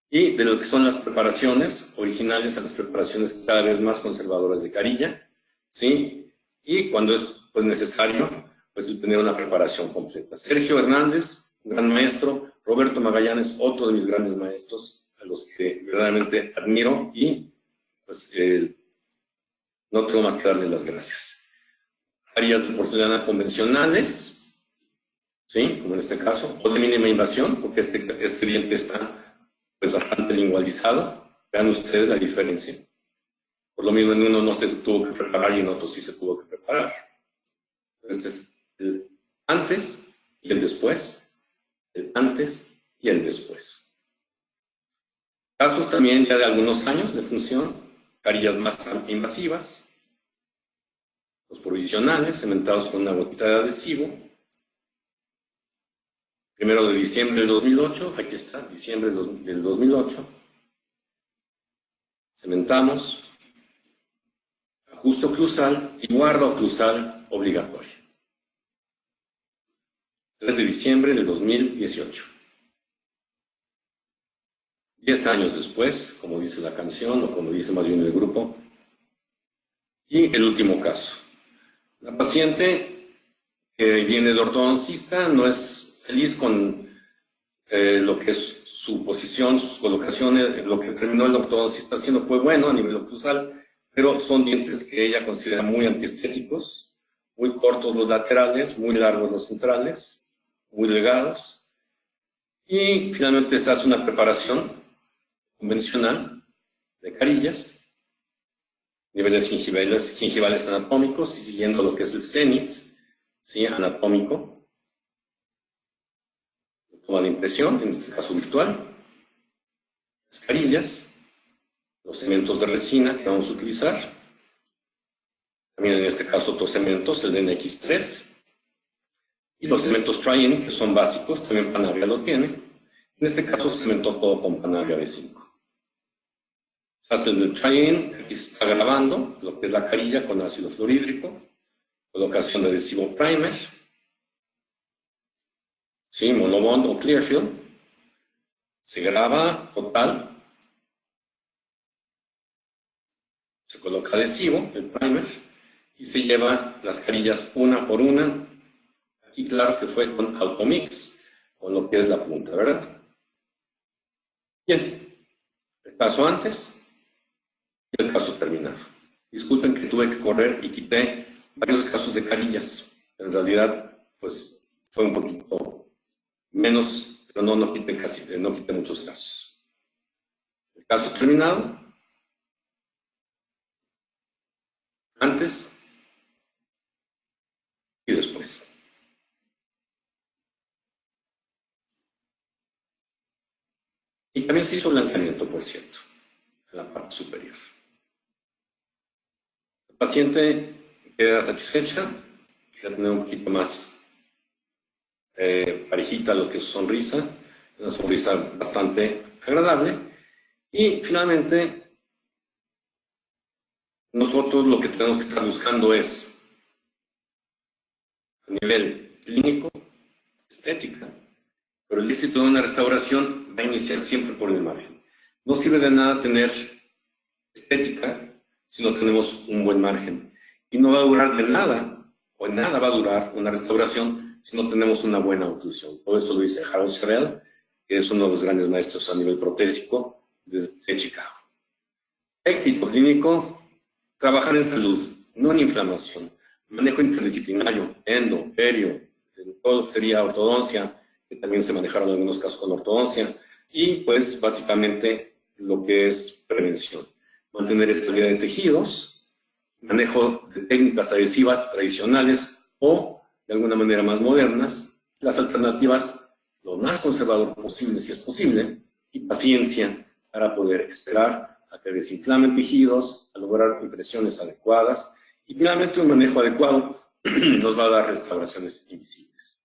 y de lo que son las preparaciones originales a las preparaciones cada vez más conservadoras de carilla, ¿sí? Y cuando es pues, necesario, pues tener una preparación completa. Sergio Hernández, un gran maestro. Roberto Magallanes, otro de mis grandes maestros, a los que verdaderamente admiro, y pues no tengo más que darles las gracias. Carillas de porcelana convencionales, ¿sí? Como en este caso, o de mínima invasión, porque este diente está pues bastante lingualizado. Vean ustedes la diferencia. Por lo mismo, en uno no se tuvo que preparar y en otro sí se tuvo que preparar. Este es el antes y el después. El antes y el después. Casos también ya de algunos años de función, carillas más invasivas, los provisionales, cementados con una gotita de adhesivo. 1 de diciembre del 2008, aquí está, diciembre del 2008. Cementamos, ajuste oclusal y guarda oclusal obligatoria. 3 de diciembre del 2018. 10 años después, como dice la canción, o como dice más bien el grupo. Y el último caso. La paciente que viene de ortodoncista no es feliz con lo que es su posición, sus colocaciones. Lo que terminó el ortodoncista haciendo fue bueno a nivel oclusal, pero son dientes que ella considera muy antiestéticos, muy cortos los laterales, muy largos los centrales, muy delgados. Y finalmente se hace una preparación convencional de carillas, niveles gingivales anatómicos, y siguiendo lo que es el cenit, ¿sí? Anatómico. Toma de impresión, en este caso virtual. Las carillas, los cementos de resina que vamos a utilizar. También en este caso otros cementos, el DNX3. Y los cementos Tri-N, que son básicos, también Panavia lo tiene. En este caso se cementó todo con Panavia B5. Se hace el Tri-N, aquí se está grabando lo que es la carilla con ácido fluorhídrico, colocación de adhesivo primer, ¿sí? Monobond o Clearfield. Se graba total, se coloca adhesivo, el primer, y se lleva las carillas una por una. Aquí claro que fue con Automix, con lo que es la punta, ¿verdad? Bien, el caso antes y el caso terminado. Disculpen que tuve que correr y quité varios casos de carillas. En realidad, pues fue un poquito menos, pero no quité muchos casos. El caso terminado, antes y después. Y también se hizo blanqueamiento, por cierto, en la parte superior. La paciente queda satisfecha, quiere tener un poquito más parejita lo que es su sonrisa, una sonrisa bastante agradable. Y finalmente, nosotros lo que tenemos que estar buscando es a nivel clínico, estética, pero el éxito de una restauración va a iniciar siempre por el margen. No sirve de nada tener estética si no tenemos un buen margen. Y no va a durar de nada, o en nada va a durar una restauración si no tenemos una buena oclusión. Por eso lo dice Harold Sherrill, que es uno de los grandes maestros a nivel protésico de Chicago. Éxito clínico, trabajar en salud, no en inflamación. Manejo interdisciplinario, endo, perio, todo lo que sería ortodoncia, que también se manejaron en algunos casos con ortodoncia, y pues básicamente lo que es prevención. Mantener estabilidad de tejidos, manejo de técnicas adhesivas tradicionales o de alguna manera más modernas, las alternativas lo más conservador posible si es posible, y paciencia para poder esperar a que desinflamen tejidos, a lograr impresiones adecuadas, y finalmente un manejo adecuado nos va a dar restauraciones invisibles.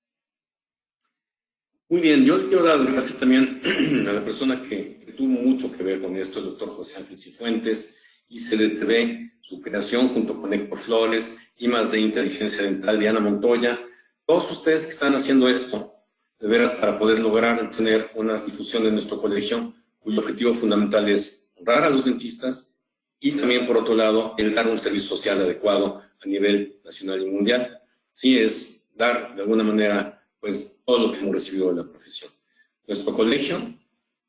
Muy bien, yo le quiero dar las gracias también a la persona que tuvo mucho que ver con esto, el doctor José Ángel Cifuentes, ICDTV, su creación junto con Héctor Flores, I+D Inteligencia Dental, Diana Montoya, todos ustedes que están haciendo esto, de veras, para poder lograr tener una difusión de nuestro colegio, cuyo objetivo fundamental es honrar a los dentistas y también, por otro lado, el dar un servicio social adecuado a nivel nacional y mundial. Sí, es dar, de alguna manera, pues, todo lo que hemos recibido de la profesión. Nuestro colegio,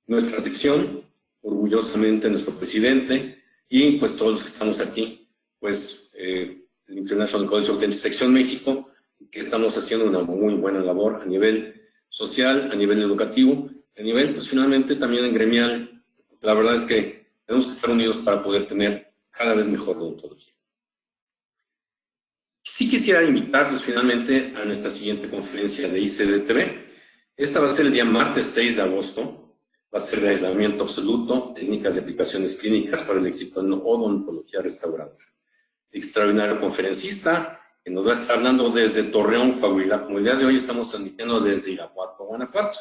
nuestra sección, orgullosamente nuestro presidente y, pues, todos los que estamos aquí, pues, el International College of Dentists Sección México, que estamos haciendo una muy buena labor a nivel social, a nivel educativo, a nivel, pues, finalmente, también en gremial. La verdad es que tenemos que estar unidos para poder tener cada vez mejor odontología. Sí quisiera invitarlos finalmente a nuestra siguiente conferencia de ICDTV. Esta va a ser el día martes 6 de agosto. Va a ser de aislamiento absoluto, técnicas de aplicaciones clínicas para el éxito en odontología restauradora. Extraordinario conferencista, que nos va a estar hablando desde Torreón, Coahuila. Como el día de hoy estamos transmitiendo desde Irapuato, Guanajuato.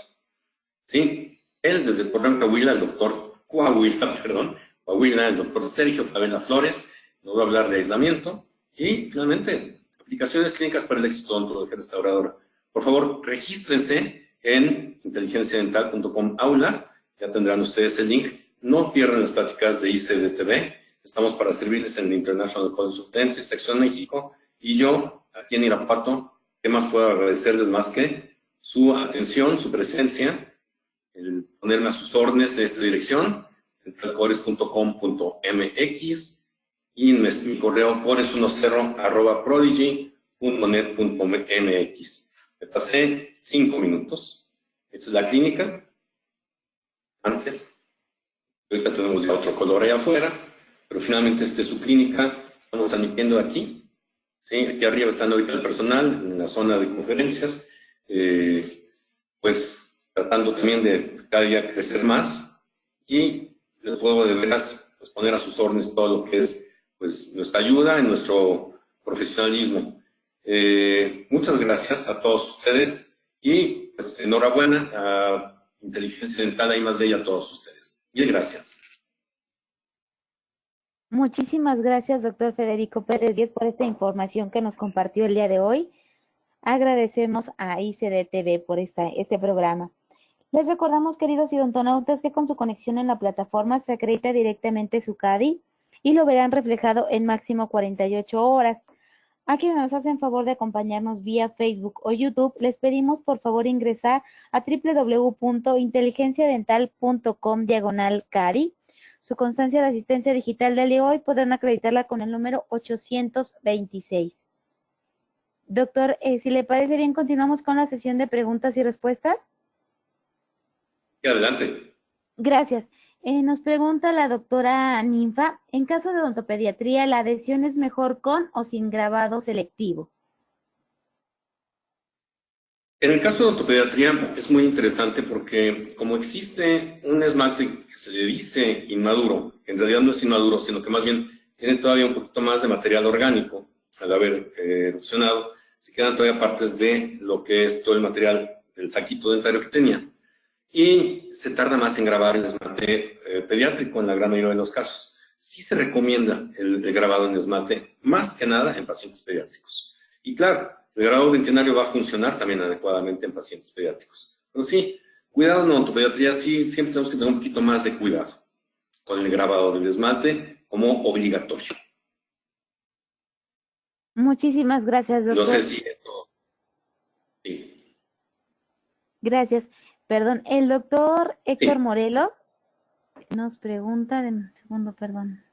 Sí, él desde Torreón, Coahuila, el doctor Coahuila, el doctor Sergio Favela Flores, nos va a hablar de aislamiento. Y finalmente, aplicaciones clínicas para el éxito odontología restauradora. Por favor, regístrense en inteligenciadental.com aula, ya tendrán ustedes el link. No pierdan las pláticas de ICDTV. Estamos para servirles en el International College of Dentists, Sección México, y yo, aquí en Irapuato, ¿qué más puedo agradecerles más que su atención, su presencia, el ponerme a sus órdenes en esta dirección, dentalcores.com.mx, y mi correo cores10@prodigy.net.mx. Me pasé 5 minutos. Esta es la clínica. Antes, ahorita tenemos ya otro color allá afuera, pero finalmente esta es su clínica. Estamos transmitiendo aquí. ¿Sí? Aquí arriba están ahorita el personal, en la zona de conferencias. Pues tratando también de cada día crecer más. Y les puedo de veras pues, poner a sus órdenes todo lo que es pues nuestra ayuda en nuestro profesionalismo. Muchas gracias a todos ustedes y pues enhorabuena a Inteligencia Dental, hay más de ella a todos ustedes. Mil gracias. Muchísimas gracias, doctor Federico Pérez Díez, por esta información que nos compartió el día de hoy. Agradecemos a ICDTV por este programa. Les recordamos, queridos odontonautas, que con su conexión en la plataforma se acredita directamente su CADI y lo verán reflejado en máximo 48 horas. A quienes nos hacen favor de acompañarnos vía Facebook o YouTube, les pedimos por favor ingresar a www.inteligenciadental.com/CADI. Su constancia de asistencia digital del día de hoy podrán acreditarla con el número 826. Doctor, si le parece bien, continuamos con la sesión de preguntas y respuestas. Sí, adelante. Gracias. Nos pregunta la doctora Ninfa, en caso de odontopediatría, ¿la adhesión es mejor con o sin grabado selectivo? En el caso de odontopediatría es muy interesante porque como existe un esmalte que se le dice inmaduro, que en realidad no es inmaduro, sino que más bien tiene todavía un poquito más de material orgánico al haber erupcionado, se quedan todavía partes de lo que es todo el material del saquito dentario que tenía. Y se tarda más en grabar el esmalte pediátrico en la gran mayoría de los casos. Sí se recomienda el grabado en esmalte, más que nada en pacientes pediátricos. Y claro, el grabado dentinario va a funcionar también adecuadamente en pacientes pediátricos. Pero sí, cuidado en odontopediatría, sí, siempre tenemos que tener un poquito más de cuidado con el grabado del esmalte como obligatorio. Muchísimas gracias, No sé doctor. si esto... Sí. Gracias. Perdón, el doctor Héctor Sí. Morelos nos pregunta, de un segundo, perdón.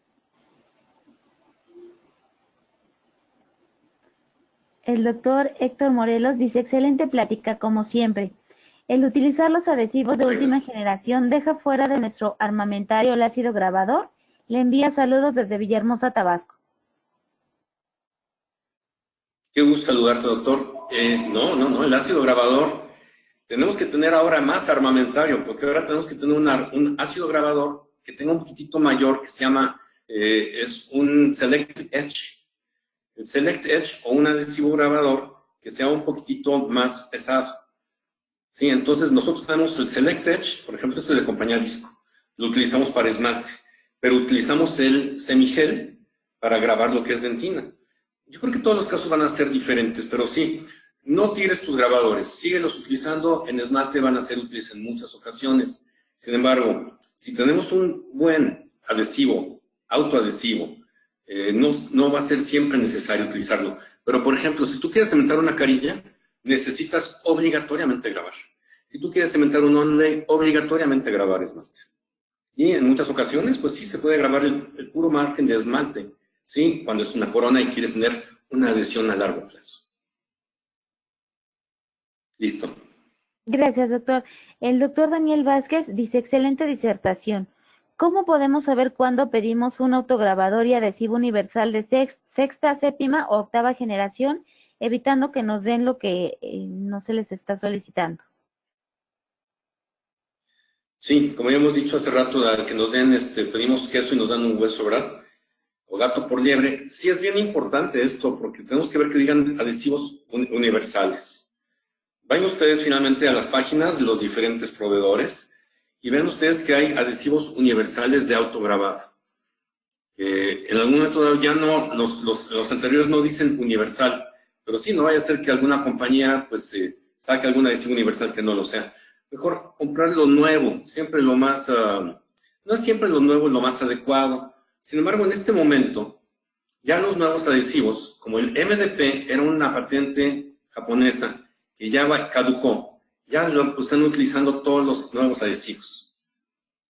El doctor Héctor Morelos dice, excelente plática, como siempre. El utilizar los adhesivos de última generación deja fuera de nuestro armamentario el ácido grabador. Le envía saludos desde Villahermosa, Tabasco. Qué gusto saludarte, doctor. No, el ácido grabador, tenemos que tener ahora más armamentario, porque ahora tenemos que tener un ácido grabador que tenga un poquitito mayor, que se llama, es un Select Edge. El Select Edge o un adhesivo grabador que sea un poquitito más pesado. Sí, entonces nosotros tenemos el Select Edge, por ejemplo, este de compañía Visco. Lo utilizamos para esmalte, pero utilizamos el semigel para grabar lo que es dentina. Yo creo que todos los casos van a ser diferentes, pero sí, no tires tus grabadores, síguelos utilizando, en esmalte van a ser útiles en muchas ocasiones. Sin embargo, si tenemos un buen adhesivo, autoadhesivo, no va a ser siempre necesario utilizarlo. Pero, por ejemplo, si tú quieres cementar una carilla, necesitas obligatoriamente grabar. Si tú quieres cementar un onlay, obligatoriamente grabar esmalte. Y en muchas ocasiones, pues sí, se puede grabar el puro margen de esmalte, ¿sí? Cuando es una corona y quieres tener una adhesión a largo plazo. Listo. Gracias, doctor. El doctor Daniel Vázquez dice, excelente disertación. ¿Cómo podemos saber cuándo pedimos un autograbador y adhesivo universal de sexta, séptima o octava generación, evitando que nos den lo que no se les está solicitando? Sí, como ya hemos dicho hace rato, al que nos den, pedimos queso y nos dan un hueso, ¿verdad? O gato por liebre. Sí, es bien importante esto, porque tenemos que ver que digan adhesivos universales. Vayan ustedes finalmente a las páginas de los diferentes proveedores y vean ustedes que hay adhesivos universales de autograbado. En algún momento dado ya no, los anteriores no dicen universal, pero sí, no vaya a ser que alguna compañía pues saque algún adhesivo universal que no lo sea. Mejor comprar lo nuevo, siempre lo más, no es siempre lo nuevo lo más adecuado. Sin embargo, en este momento, ya los nuevos adhesivos, como el MDP, era una patente japonesa que ya caducó, ya lo están utilizando todos los nuevos adhesivos.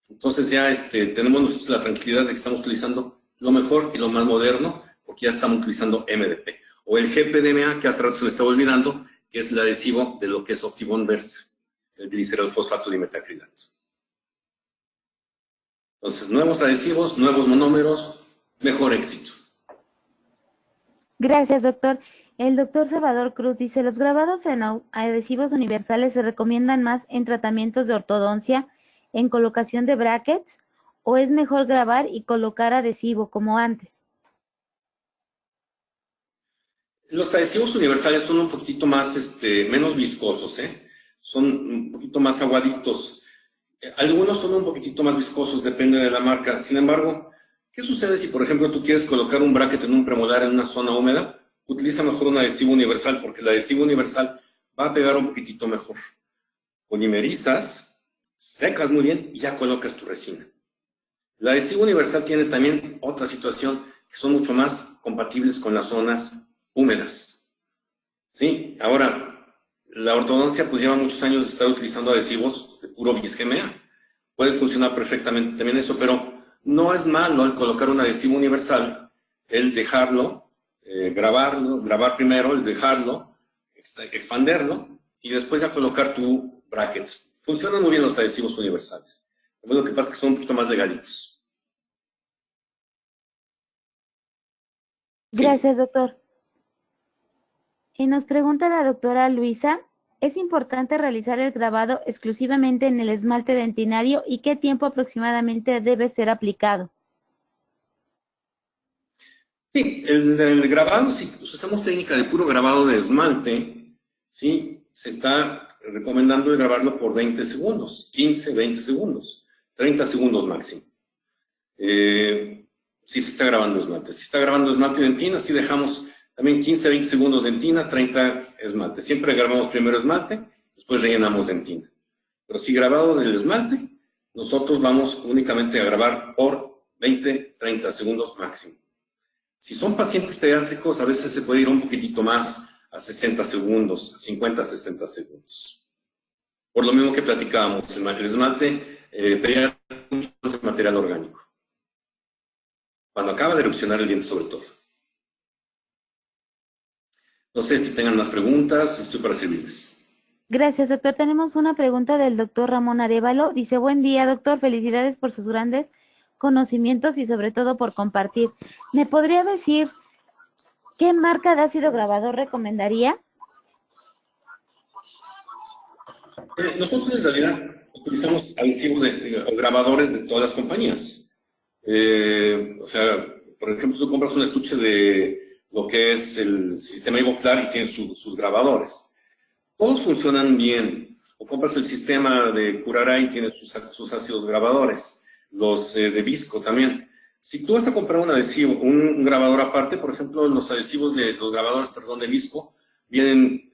Entonces ya tenemos nosotros la tranquilidad de que estamos utilizando lo mejor y lo más moderno, porque ya estamos utilizando MDP. O el GPDMA, que hace rato se me estaba olvidando, que es el adhesivo de lo que es Optibond Verse, el glicerol fosfato dimetacrilato. Entonces, nuevos adhesivos, nuevos monómeros, mejor éxito. Gracias, doctor. El doctor Salvador Cruz dice, los grabados en adhesivos universales se recomiendan más en tratamientos de ortodoncia, en colocación de brackets, o es mejor grabar y colocar adhesivo como antes. Los adhesivos universales son un poquitito más, menos viscosos, son un poquito más aguaditos. Algunos son un poquitito más viscosos, depende de la marca. Sin embargo, ¿qué sucede si, por ejemplo, tú quieres colocar un bracket en un premolar en una zona húmeda? Utiliza mejor un adhesivo universal, porque el adhesivo universal va a pegar un poquitito mejor. Polimerizas, secas muy bien y ya colocas tu resina. El adhesivo universal tiene también otra situación, que son mucho más compatibles con las zonas húmedas. ¿Sí? Ahora, la ortodoncia pues lleva muchos años de estar utilizando adhesivos de puro bisgma. Puede funcionar perfectamente también eso, pero no es malo el colocar un adhesivo universal, el dejarlo, grabar primero, el dejarlo, expanderlo y después ya colocar tu brackets. Funcionan muy bien los adhesivos universales. Lo que pasa es que son un poquito más legalitos. Gracias, doctor. Y nos pregunta la doctora Luisa, ¿es importante realizar el grabado exclusivamente en el esmalte dentinario y qué tiempo aproximadamente debe ser aplicado? Sí, el grabado, si usamos técnica de puro grabado de esmalte, sí, se está recomendando el grabarlo por 20 segundos, 15, 20 segundos, 30 segundos máximo. Si se está grabando esmalte. Si está grabando esmalte dentina, sí dejamos También 15 a 20 segundos dentina, 30 esmalte. Siempre grabamos primero esmalte, después rellenamos dentina. Pero si grabado del esmalte, nosotros vamos únicamente a grabar por 20, 30 segundos máximo. Si son pacientes pediátricos, a veces se puede ir un poquitito más a 60 segundos, 50, 60 segundos. Por lo mismo que platicábamos, el esmalte pediátrico es material orgánico. Cuando acaba de erupcionar el diente sobre todo. No sé si tengan más preguntas, estoy para servirles. Gracias, doctor. Tenemos una pregunta del doctor Ramón Arévalo. Dice, buen día, doctor. Felicidades por sus grandes conocimientos y sobre todo por compartir. ¿Me podría decir qué marca de ácido grabador recomendaría? Nosotros en realidad utilizamos adhesivos grabadores de todas las compañías. O sea, por ejemplo, tú compras un estuche de lo que es el sistema Ivoclar y tiene sus grabadores. Todos funcionan bien. O compras el sistema de Curaray y tiene sus ácidos grabadores. Los de Visco también. Si tú vas a comprar un adhesivo, un grabador aparte, por ejemplo, los grabadores de Visco vienen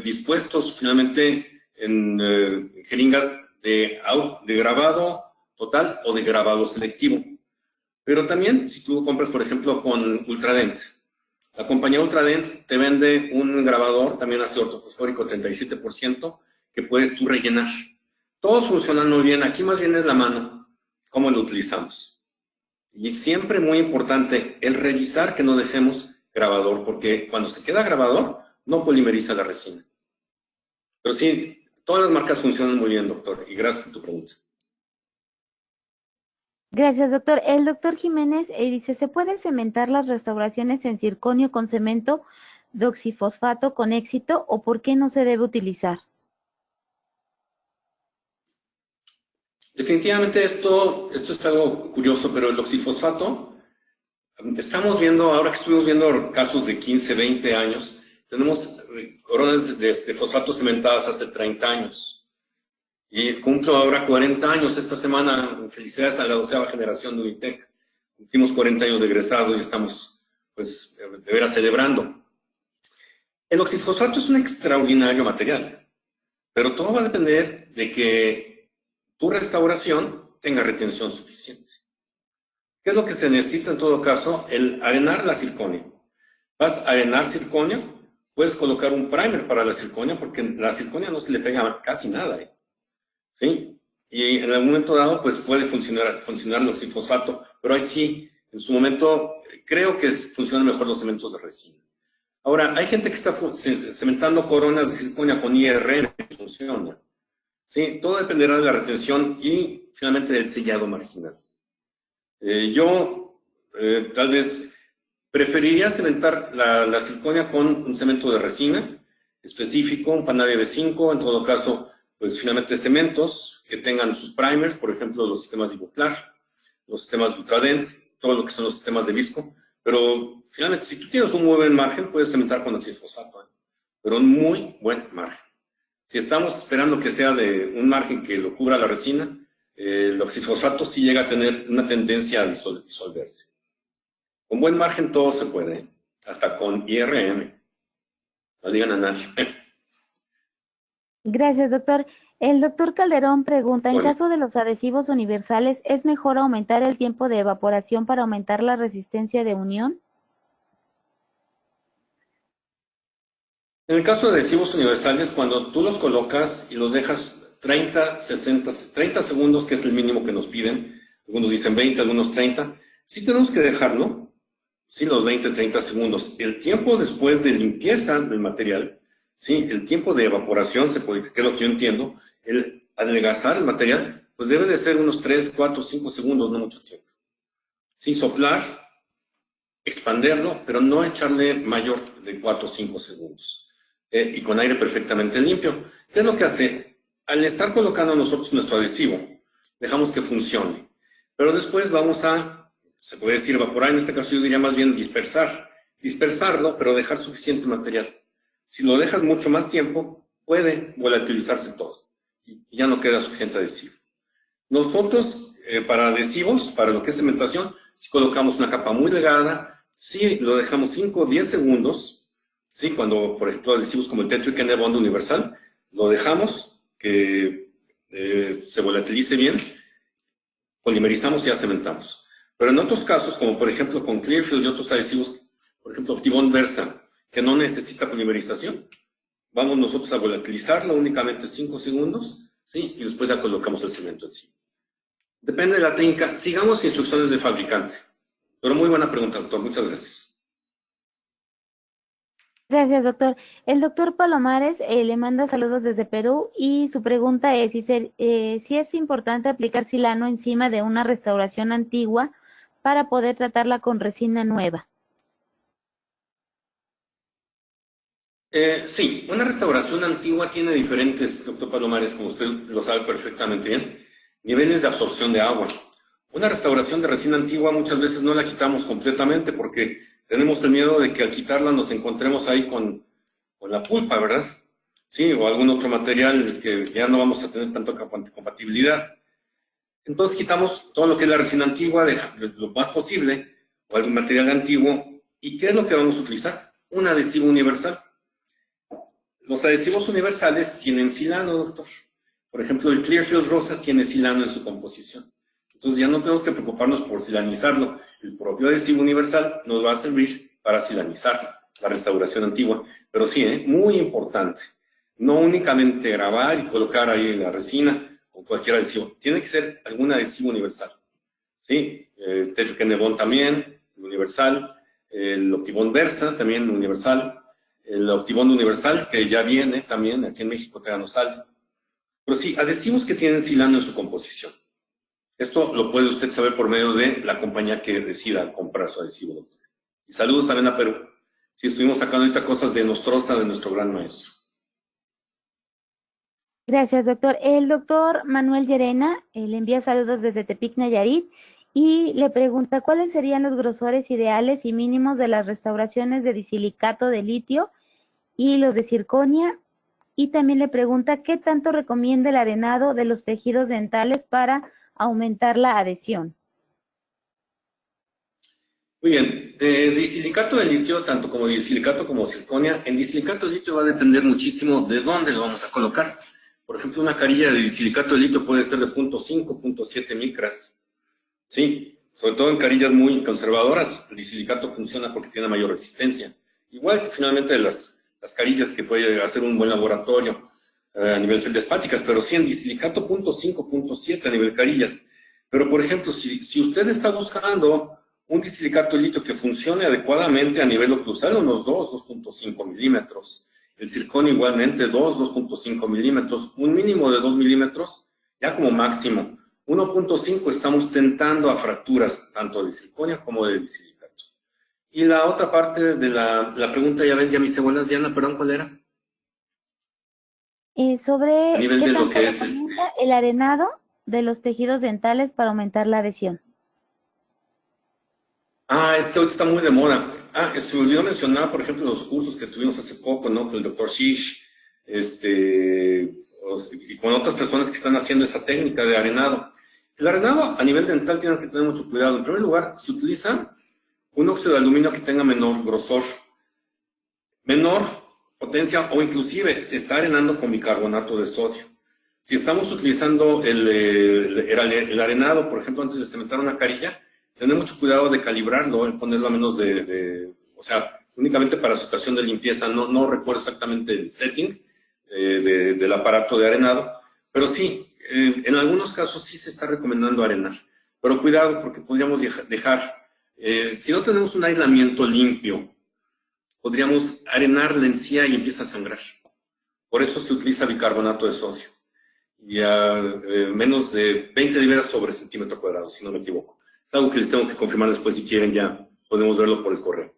dispuestos finalmente en jeringas de grabado total o de grabado selectivo. Pero también, si tú compras, por ejemplo, con Ultradent, la compañía Ultradent te vende un grabador, también ácido ortofosfórico 37%, que puedes tú rellenar. Todos funcionan muy bien. Aquí más bien es la mano, cómo lo utilizamos. Y siempre muy importante el revisar que no dejemos grabador, porque cuando se queda grabador, no polimeriza la resina. Pero sí, todas las marcas funcionan muy bien, doctor, y gracias por tu pregunta. Gracias, doctor. El doctor Jiménez dice, ¿se pueden cementar las restauraciones en circonio con cemento doxifosfato con éxito o por qué no se debe utilizar? Definitivamente esto es algo curioso, pero el oxifosfato, estamos viendo, ahora que estuvimos viendo casos de 15, 20 años, tenemos coronas de fosfato cementadas hace 30 años. Y cumplo ahora 40 años esta semana. Felicidades a la 12ª generación de Unitec. Cumplimos 40 años de egresados y estamos, pues, de veras celebrando. El oxifosfato es un extraordinario material, pero todo va a depender de que tu restauración tenga retención suficiente. ¿Qué es lo que se necesita en todo caso? El arenar la circonia. Vas a arenar circonia, puedes colocar un primer para la circonia, porque la circonia no se le pega casi nada, ¿sí? Y en algún momento dado, pues puede funcionar el oxifosfato, pero ahí sí, en su momento, creo que funcionan mejor los cementos de resina. Ahora, hay gente que está cementando coronas de circonia con IRM, que funciona. ¿Sí? Todo dependerá de la retención y finalmente del sellado marginal. Yo tal vez preferiría cementar la circonia con un cemento de resina específico, un Panavial B5, en todo caso, pues finalmente cementos que tengan sus primers, por ejemplo, los sistemas de Ivoclar, los sistemas de Ultradent, todo lo que son los sistemas de Visco, pero finalmente si tú tienes un muy buen margen, puedes cementar con oxifosfato, pero un muy buen margen. Si estamos esperando que sea de un margen que lo cubra la resina, el oxifosfato sí llega a tener una tendencia a disolverse. Con buen margen todo se puede, hasta con IRM. No digan a nadie. Gracias, doctor. El doctor Calderón pregunta, en Bueno. caso de los adhesivos universales, ¿es mejor aumentar el tiempo de evaporación para aumentar la resistencia de unión? En el caso de adhesivos universales, cuando tú los colocas y los dejas 30 segundos, que es el mínimo que nos piden, algunos dicen 20, algunos 30, sí tenemos que dejarlo, sí, los 20, 30 segundos. El tiempo después de limpieza del material, sí, el tiempo de evaporación, que es lo que yo entiendo, el adelgazar el material, pues debe de ser unos 3, 4, 5 segundos, no mucho tiempo. Sí, soplar, expanderlo, pero no echarle mayor de 4 o 5 segundos. Y con aire perfectamente limpio. ¿Qué es lo que hace? Al estar colocando nosotros nuestro adhesivo, dejamos que funcione. Pero después vamos a, se puede decir evaporar, en este caso yo diría más bien dispersar. Dispersarlo, pero dejar suficiente material. Si lo dejas mucho más tiempo, puede volatilizarse todo. Y ya no queda suficiente adhesivo. Nosotros, para adhesivos, para lo que es cementación, si colocamos una capa muy delgada, sí lo dejamos 5 o 10 segundos, ¿sí? Cuando, por ejemplo, adhesivos como el Tetrick Bond universal, lo dejamos que se volatilice bien, polimerizamos y ya cementamos. Pero en otros casos, como por ejemplo con Clearfield y otros adhesivos, por ejemplo Optibond Versa, que no necesita polimerización, vamos nosotros a volatilizarlo únicamente 5 segundos, ¿sí? Y después ya colocamos el cemento encima. Depende de la técnica. Sigamos instrucciones del fabricante. Pero muy buena pregunta, doctor. Muchas gracias. Gracias, doctor. El doctor Palomares le manda saludos desde Perú y su pregunta es si es importante aplicar silano encima de una restauración antigua para poder tratarla con resina nueva. Sí, una restauración antigua tiene diferentes, doctor Palomares, como usted lo sabe perfectamente bien, niveles de absorción de agua. Una restauración de resina antigua muchas veces no la quitamos completamente porque tenemos el miedo de que al quitarla nos encontremos ahí con la pulpa, ¿verdad? Sí, o algún otro material que ya no vamos a tener tanta compatibilidad. Entonces quitamos todo lo que es la resina antigua, lo más posible, o algún material antiguo. ¿Y qué es lo que vamos a utilizar? Un adhesivo universal. Los adhesivos universales tienen silano, doctor. Por ejemplo, el Clearfield Rosa tiene silano en su composición. Entonces ya no tenemos que preocuparnos por silanizarlo. El propio adhesivo universal nos va a servir para silanizar la restauración antigua. Pero sí, muy importante. No únicamente grabar y colocar ahí la resina o cualquier adhesivo. Tiene que ser algún adhesivo universal. ¿Sí? El Tetrick Bond también, universal. El Optibond Versa también universal. El Optibond universal, que ya viene también, aquí en México todavía no sale. Pero sí, adhesivos que tienen silano en su composición. Esto lo puede usted saber por medio de la compañía que decida comprar su adhesivo, doctor. Y saludos también a Perú. Sí, estuvimos sacando ahorita cosas de Nostroza, de nuestro gran maestro. Gracias, doctor. El doctor Manuel Llerena le envía saludos desde Tepic, Nayarit, y le pregunta cuáles serían los grosores ideales y mínimos de las restauraciones de disilicato de litio y los de circonia, y también le pregunta qué tanto recomienda el arenado de los tejidos dentales para aumentar la adhesión. Muy bien, de disilicato de litio, tanto como de disilicato como circonia, el disilicato de litio va a depender muchísimo de dónde lo vamos a colocar. Por ejemplo, una carilla de disilicato de litio puede ser de 0.5, 0.7 micras. Sí, sobre todo en carillas muy conservadoras, el disilicato funciona porque tiene mayor resistencia. Igual que finalmente las carillas que puede hacer un buen laboratorio a nivel feldespáticas, pero sí en disilicato 0.5, 0.7 a nivel carillas. Pero, por ejemplo, si usted está buscando un disilicato de litio que funcione adecuadamente a nivel oclusal, unos 2.5 milímetros. El circonio igualmente 2.5 milímetros, un mínimo de 2 milímetros, ya como máximo. 1.5 estamos tentando a fracturas tanto de circonia como de disilicato. Y la otra parte de la pregunta, ya ven, ya mis cebolas, Diana, perdón, ¿cuál era? Sobre A nivel qué de lo tanto que es recomienda el arenado de los tejidos dentales para aumentar la adhesión. Es que ahorita está muy de moda. Se me olvidó mencionar, por ejemplo, los cursos que tuvimos hace poco, ¿no? Con el doctor Shish, y con otras personas que están haciendo esa técnica de arenado. El arenado a nivel dental tiene que tener mucho cuidado. En primer lugar, se utiliza un óxido de aluminio que tenga menor grosor, menor potencia o inclusive se está arenando con bicarbonato de sodio. Si estamos utilizando el arenado, por ejemplo, antes de cementar una carilla, tener mucho cuidado de calibrarlo, ponerlo a menos o sea, únicamente para su estación de limpieza. No recuerdo exactamente el setting del aparato de arenado, pero sí, en algunos casos sí se está recomendando arenar. Pero cuidado porque podríamos dejar, si no tenemos un aislamiento limpio, podríamos arenar la encía y empieza a sangrar. Por eso se utiliza bicarbonato de sodio. Y a menos de 20 libras sobre centímetro cuadrado, si no me equivoco. Es algo que les tengo que confirmar después si quieren, ya podemos verlo por el correo.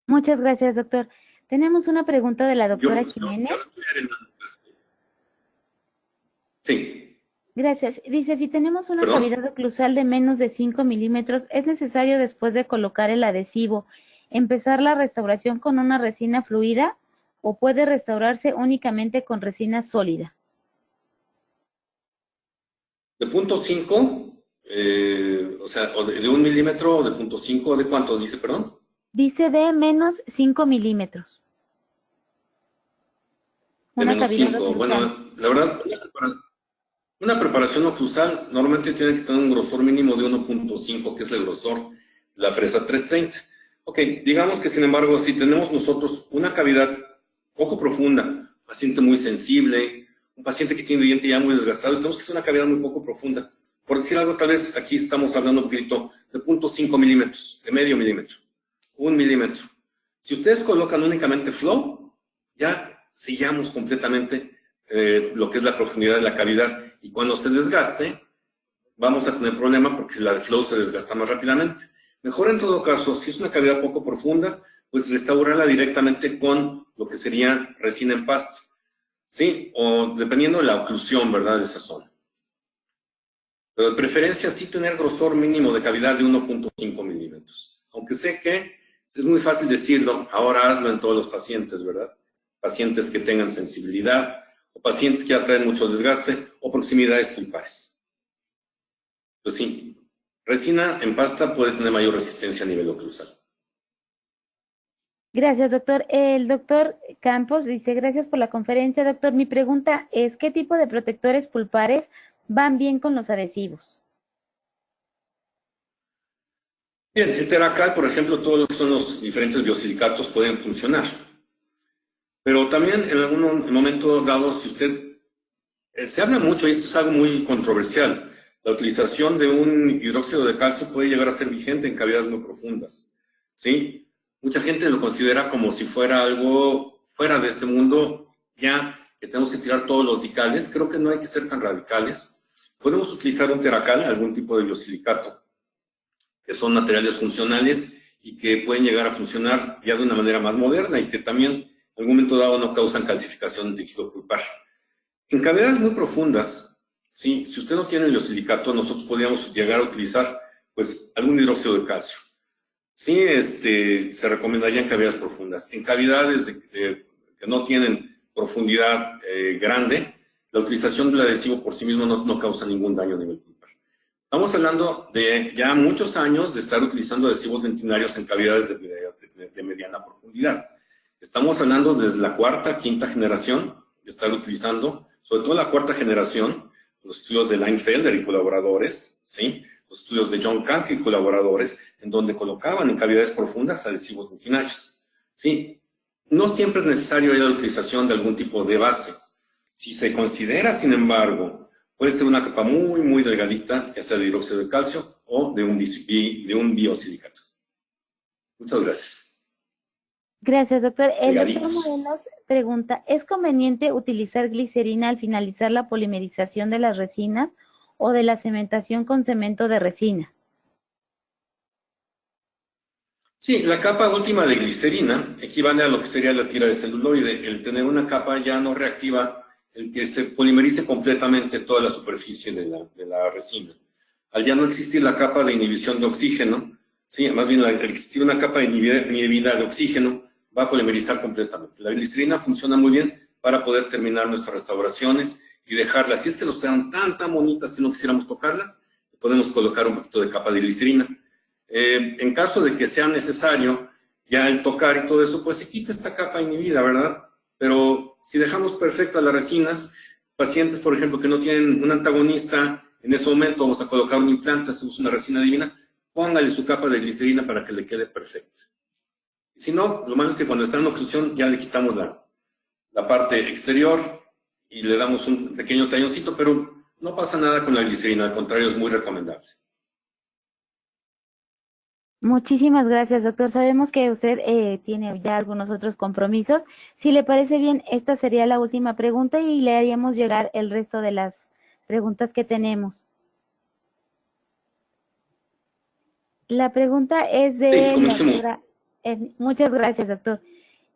Muchas gracias, doctor. Tenemos una pregunta de la doctora Yo Jiménez. estoy arenando. Sí. Gracias. Dice, si tenemos una ¿Perdón? cavidad oclusal de menos de 5 milímetros, ¿es necesario después de colocar el adhesivo empezar la restauración con una resina fluida o puede restaurarse únicamente con resina sólida? De 0.5, O sea, o de 1 milímetro o de 0.5, ¿de cuánto dice, perdón? Dice de menos 5 milímetros. De Una menos cavidad 5. oclusal. Bueno, la verdad, una preparación oclusal normalmente tiene que tener un grosor mínimo de 1.5, que es el grosor de la fresa 330. Ok, digamos que sin embargo, si tenemos nosotros una cavidad poco profunda, un paciente muy sensible, un paciente que tiene diente ya muy desgastado, tenemos que hacer una cavidad muy poco profunda. Por decir algo, tal vez aquí estamos hablando un poquito de 0.5 milímetros, de medio milímetro, 1 milímetro. Si ustedes colocan únicamente flow, ya sellamos completamente lo que es la profundidad de la cavidad. Y cuando se desgaste, vamos a tener problema porque la de flow se desgasta más rápidamente. Mejor en todo caso, si es una cavidad poco profunda, pues restaurarla directamente con lo que sería resina en pasta, ¿sí? O dependiendo de la oclusión, ¿verdad?, de esa zona. Pero de preferencia sí tener grosor mínimo de cavidad de 1.5 milímetros. Aunque sé que es muy fácil decirlo, ahora hazlo en todos los pacientes, ¿verdad? Pacientes que tengan sensibilidad, o pacientes que ya traen mucho desgaste, o proximidades pulpares. Pues sí, resina en pasta puede tener mayor resistencia a nivel oclusal. Gracias, doctor. El doctor Campos dice, gracias por la conferencia, doctor. Mi pregunta es, ¿qué tipo de protectores pulpares van bien con los adhesivos? Bien, el Teracal, por ejemplo, todos lo que son los diferentes biosilicatos pueden funcionar. Pero también en algún momento dado, si usted... se habla mucho, y esto es algo muy controversial, la utilización de un hidróxido de calcio puede llegar a ser vigente en cavidades muy profundas, ¿sí? Mucha gente lo considera como si fuera algo fuera de este mundo, ya que tenemos que tirar todos los dicales. Creo que no hay que ser tan radicales. Podemos utilizar un Teracal, algún tipo de biosilicato, que son materiales funcionales y que pueden llegar a funcionar ya de una manera más moderna y que también en algún momento dado no causan calcificación del tejido pulpar. En cavidades muy profundas, ¿sí? Si usted no tiene el biosilicato, nosotros podríamos llegar a utilizar pues, algún hidróxido de calcio. Sí, se recomendaría en cavidades profundas. En cavidades que no tienen profundidad grande, la utilización del adhesivo por sí mismo no causa ningún daño a nivel pulpar. Estamos hablando de ya muchos años de estar utilizando adhesivos dentinarios en cavidades de mediana profundidad. Estamos hablando desde la cuarta, quinta generación de estar utilizando, sobre todo la cuarta generación, los estudios de Leinfelder y colaboradores, ¿sí? Los estudios de John Kack y colaboradores, en donde colocaban en cavidades profundas adhesivos dentinarios, ¿sí? No siempre es necesario la utilización de algún tipo de base. Si se considera, sin embargo, puede ser una capa muy, muy delgadita, ya sea de hidróxido de calcio o de un biosilicato. Muchas gracias. Gracias, doctor. El doctor Delgaditos. Morelos pregunta, ¿es conveniente utilizar glicerina al finalizar la polimerización de las resinas o de la cementación con cemento de resina? Sí, la capa última de glicerina equivale a lo que sería la tira de celuloide. El tener una capa ya no reactiva el que se polimerice completamente toda la superficie de la resina. Al ya no existir la capa de inhibición de oxígeno, sí, más bien al existir una capa inhibida de oxígeno, va a polimerizar completamente. La glicerina funciona muy bien para poder terminar nuestras restauraciones y dejarlas. Si es que nos quedan tan bonitas que no quisiéramos tocarlas, podemos colocar un poquito de capa de glicerina. En caso de que sea necesario ya el tocar y todo eso, pues se quita esta capa inhibida, ¿verdad? Pero si dejamos perfectas las resinas, pacientes, por ejemplo, que no tienen un antagonista, en ese momento vamos a colocar un implante, hacemos una resina divina, póngale su capa de glicerina para que le quede perfecta. Y si no, lo malo es que cuando está en oclusión ya le quitamos la parte exterior y le damos un pequeño talloncito, pero no pasa nada con la glicerina, al contrario, es muy recomendable. Muchísimas gracias, doctor. Sabemos que usted tiene ya algunos otros compromisos. Si le parece bien, esta sería la última pregunta y le haríamos llegar el resto de las preguntas que tenemos. La pregunta es Sí, de con la muchísimo. señora. Muchas gracias, doctor.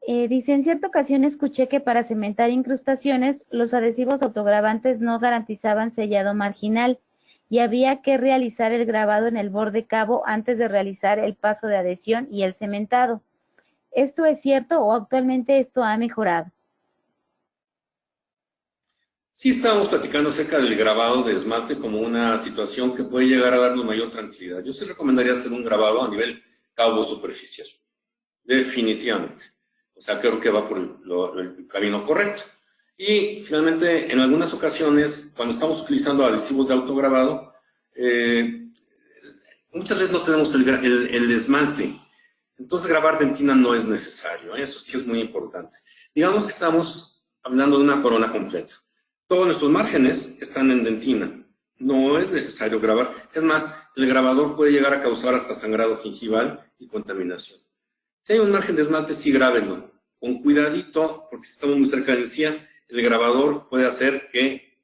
Dice, en cierta ocasión escuché que para cementar incrustaciones, los adhesivos autogravantes no garantizaban sellado marginal y había que realizar el grabado en el borde cabo antes de realizar el paso de adhesión y el cementado. ¿Esto es cierto o actualmente esto ha mejorado? Sí estábamos platicando acerca del grabado de esmalte como una situación que puede llegar a darnos mayor tranquilidad. Yo sí recomendaría hacer un grabado a nivel cabo superficial, definitivamente. O sea, creo que va por el camino correcto. Y finalmente, en algunas ocasiones, cuando estamos utilizando adhesivos de autograbado, muchas veces no tenemos el esmalte. Entonces, grabar dentina no es necesario. Eso sí es muy importante. Digamos que estamos hablando de una corona completa. Todos nuestros márgenes están en dentina. No es necesario grabar. Es más, el grabador puede llegar a causar hasta sangrado gingival y contaminación. Si hay un margen de esmalte, sí grábenlo. Con cuidadito, porque si estamos muy cerca de la encía, el grabador puede hacer que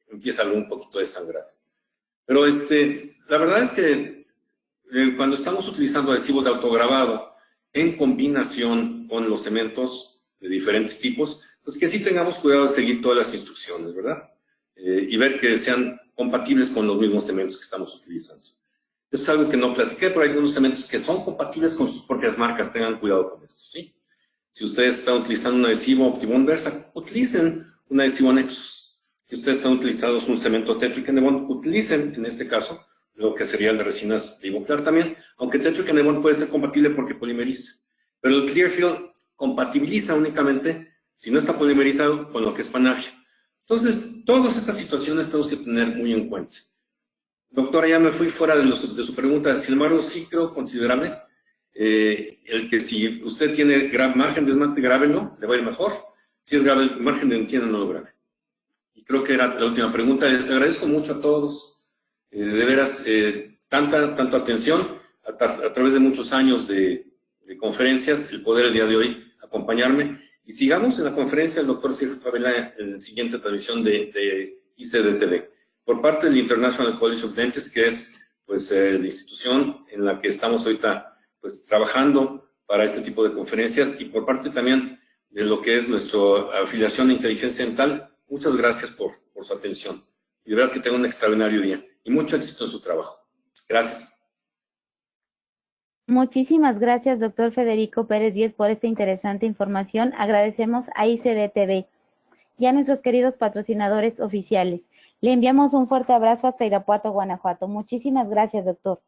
empiece algún poquito de sangrado. Pero la verdad es que cuando estamos utilizando adhesivos de autograbado en combinación con los cementos de diferentes tipos, pues que sí tengamos cuidado de seguir todas las instrucciones, ¿verdad? Y ver que sean compatibles con los mismos cementos que estamos utilizando. Eso es algo que no platiqué, pero hay algunos cementos que son compatibles con sus propias marcas. Tengan cuidado con esto, ¿sí? Si ustedes están utilizando un adhesivo Optibond Versa, utilicen un adhesivo Nexus. Si ustedes están utilizando un cemento Tetric Bond, utilicen, en este caso, lo que sería el de resinas de Ivoclar también, aunque Tetric Bond puede ser compatible porque polimeriza. Pero el Clearfield compatibiliza únicamente si no está polimerizado con lo que es Panavion. Entonces, todas estas situaciones tenemos que tener muy en cuenta. Doctora, ya me fui fuera de su pregunta, sin embargo, sí creo considerable el que si usted tiene margen de esmalte, grábenlo, le va a ir mejor. Si es grave el margen de dentina, no lo grabe. Y creo que era la última pregunta. Les agradezco mucho a todos, de veras, tanta atención a través de muchos años de conferencias, el poder el día de hoy acompañarme. Y sigamos en la conferencia del doctor Sergio Favela en la siguiente transmisión de ICDTV, por parte del International College of Dentists, que es pues la institución en la que estamos ahorita pues trabajando para este tipo de conferencias, y por parte también de lo que es nuestra afiliación a Inteligencia Dental. Muchas gracias por su atención. Y de verdad que tengan un extraordinario día y mucho éxito en su trabajo. Gracias. Muchísimas gracias, doctor Federico Pérez Díez, por esta interesante información. Agradecemos a ICDTV y a nuestros queridos patrocinadores oficiales. Le enviamos un fuerte abrazo hasta Irapuato, Guanajuato. Muchísimas gracias, doctor.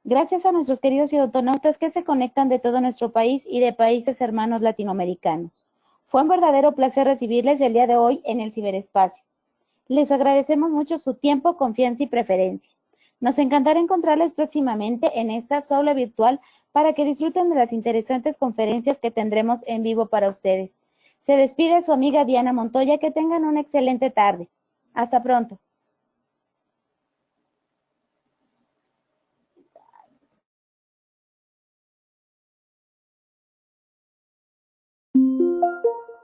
Gracias a nuestros queridos odontonautas que se conectan de todo nuestro país y de países hermanos latinoamericanos. Fue un verdadero placer recibirles el día de hoy en el ciberespacio. Les agradecemos mucho su tiempo, confianza y preferencia. Nos encantará encontrarles próximamente en esta aula virtual para que disfruten de las interesantes conferencias que tendremos en vivo para ustedes. Se despide su amiga Diana Montoya. Que tengan una excelente tarde. Hasta pronto.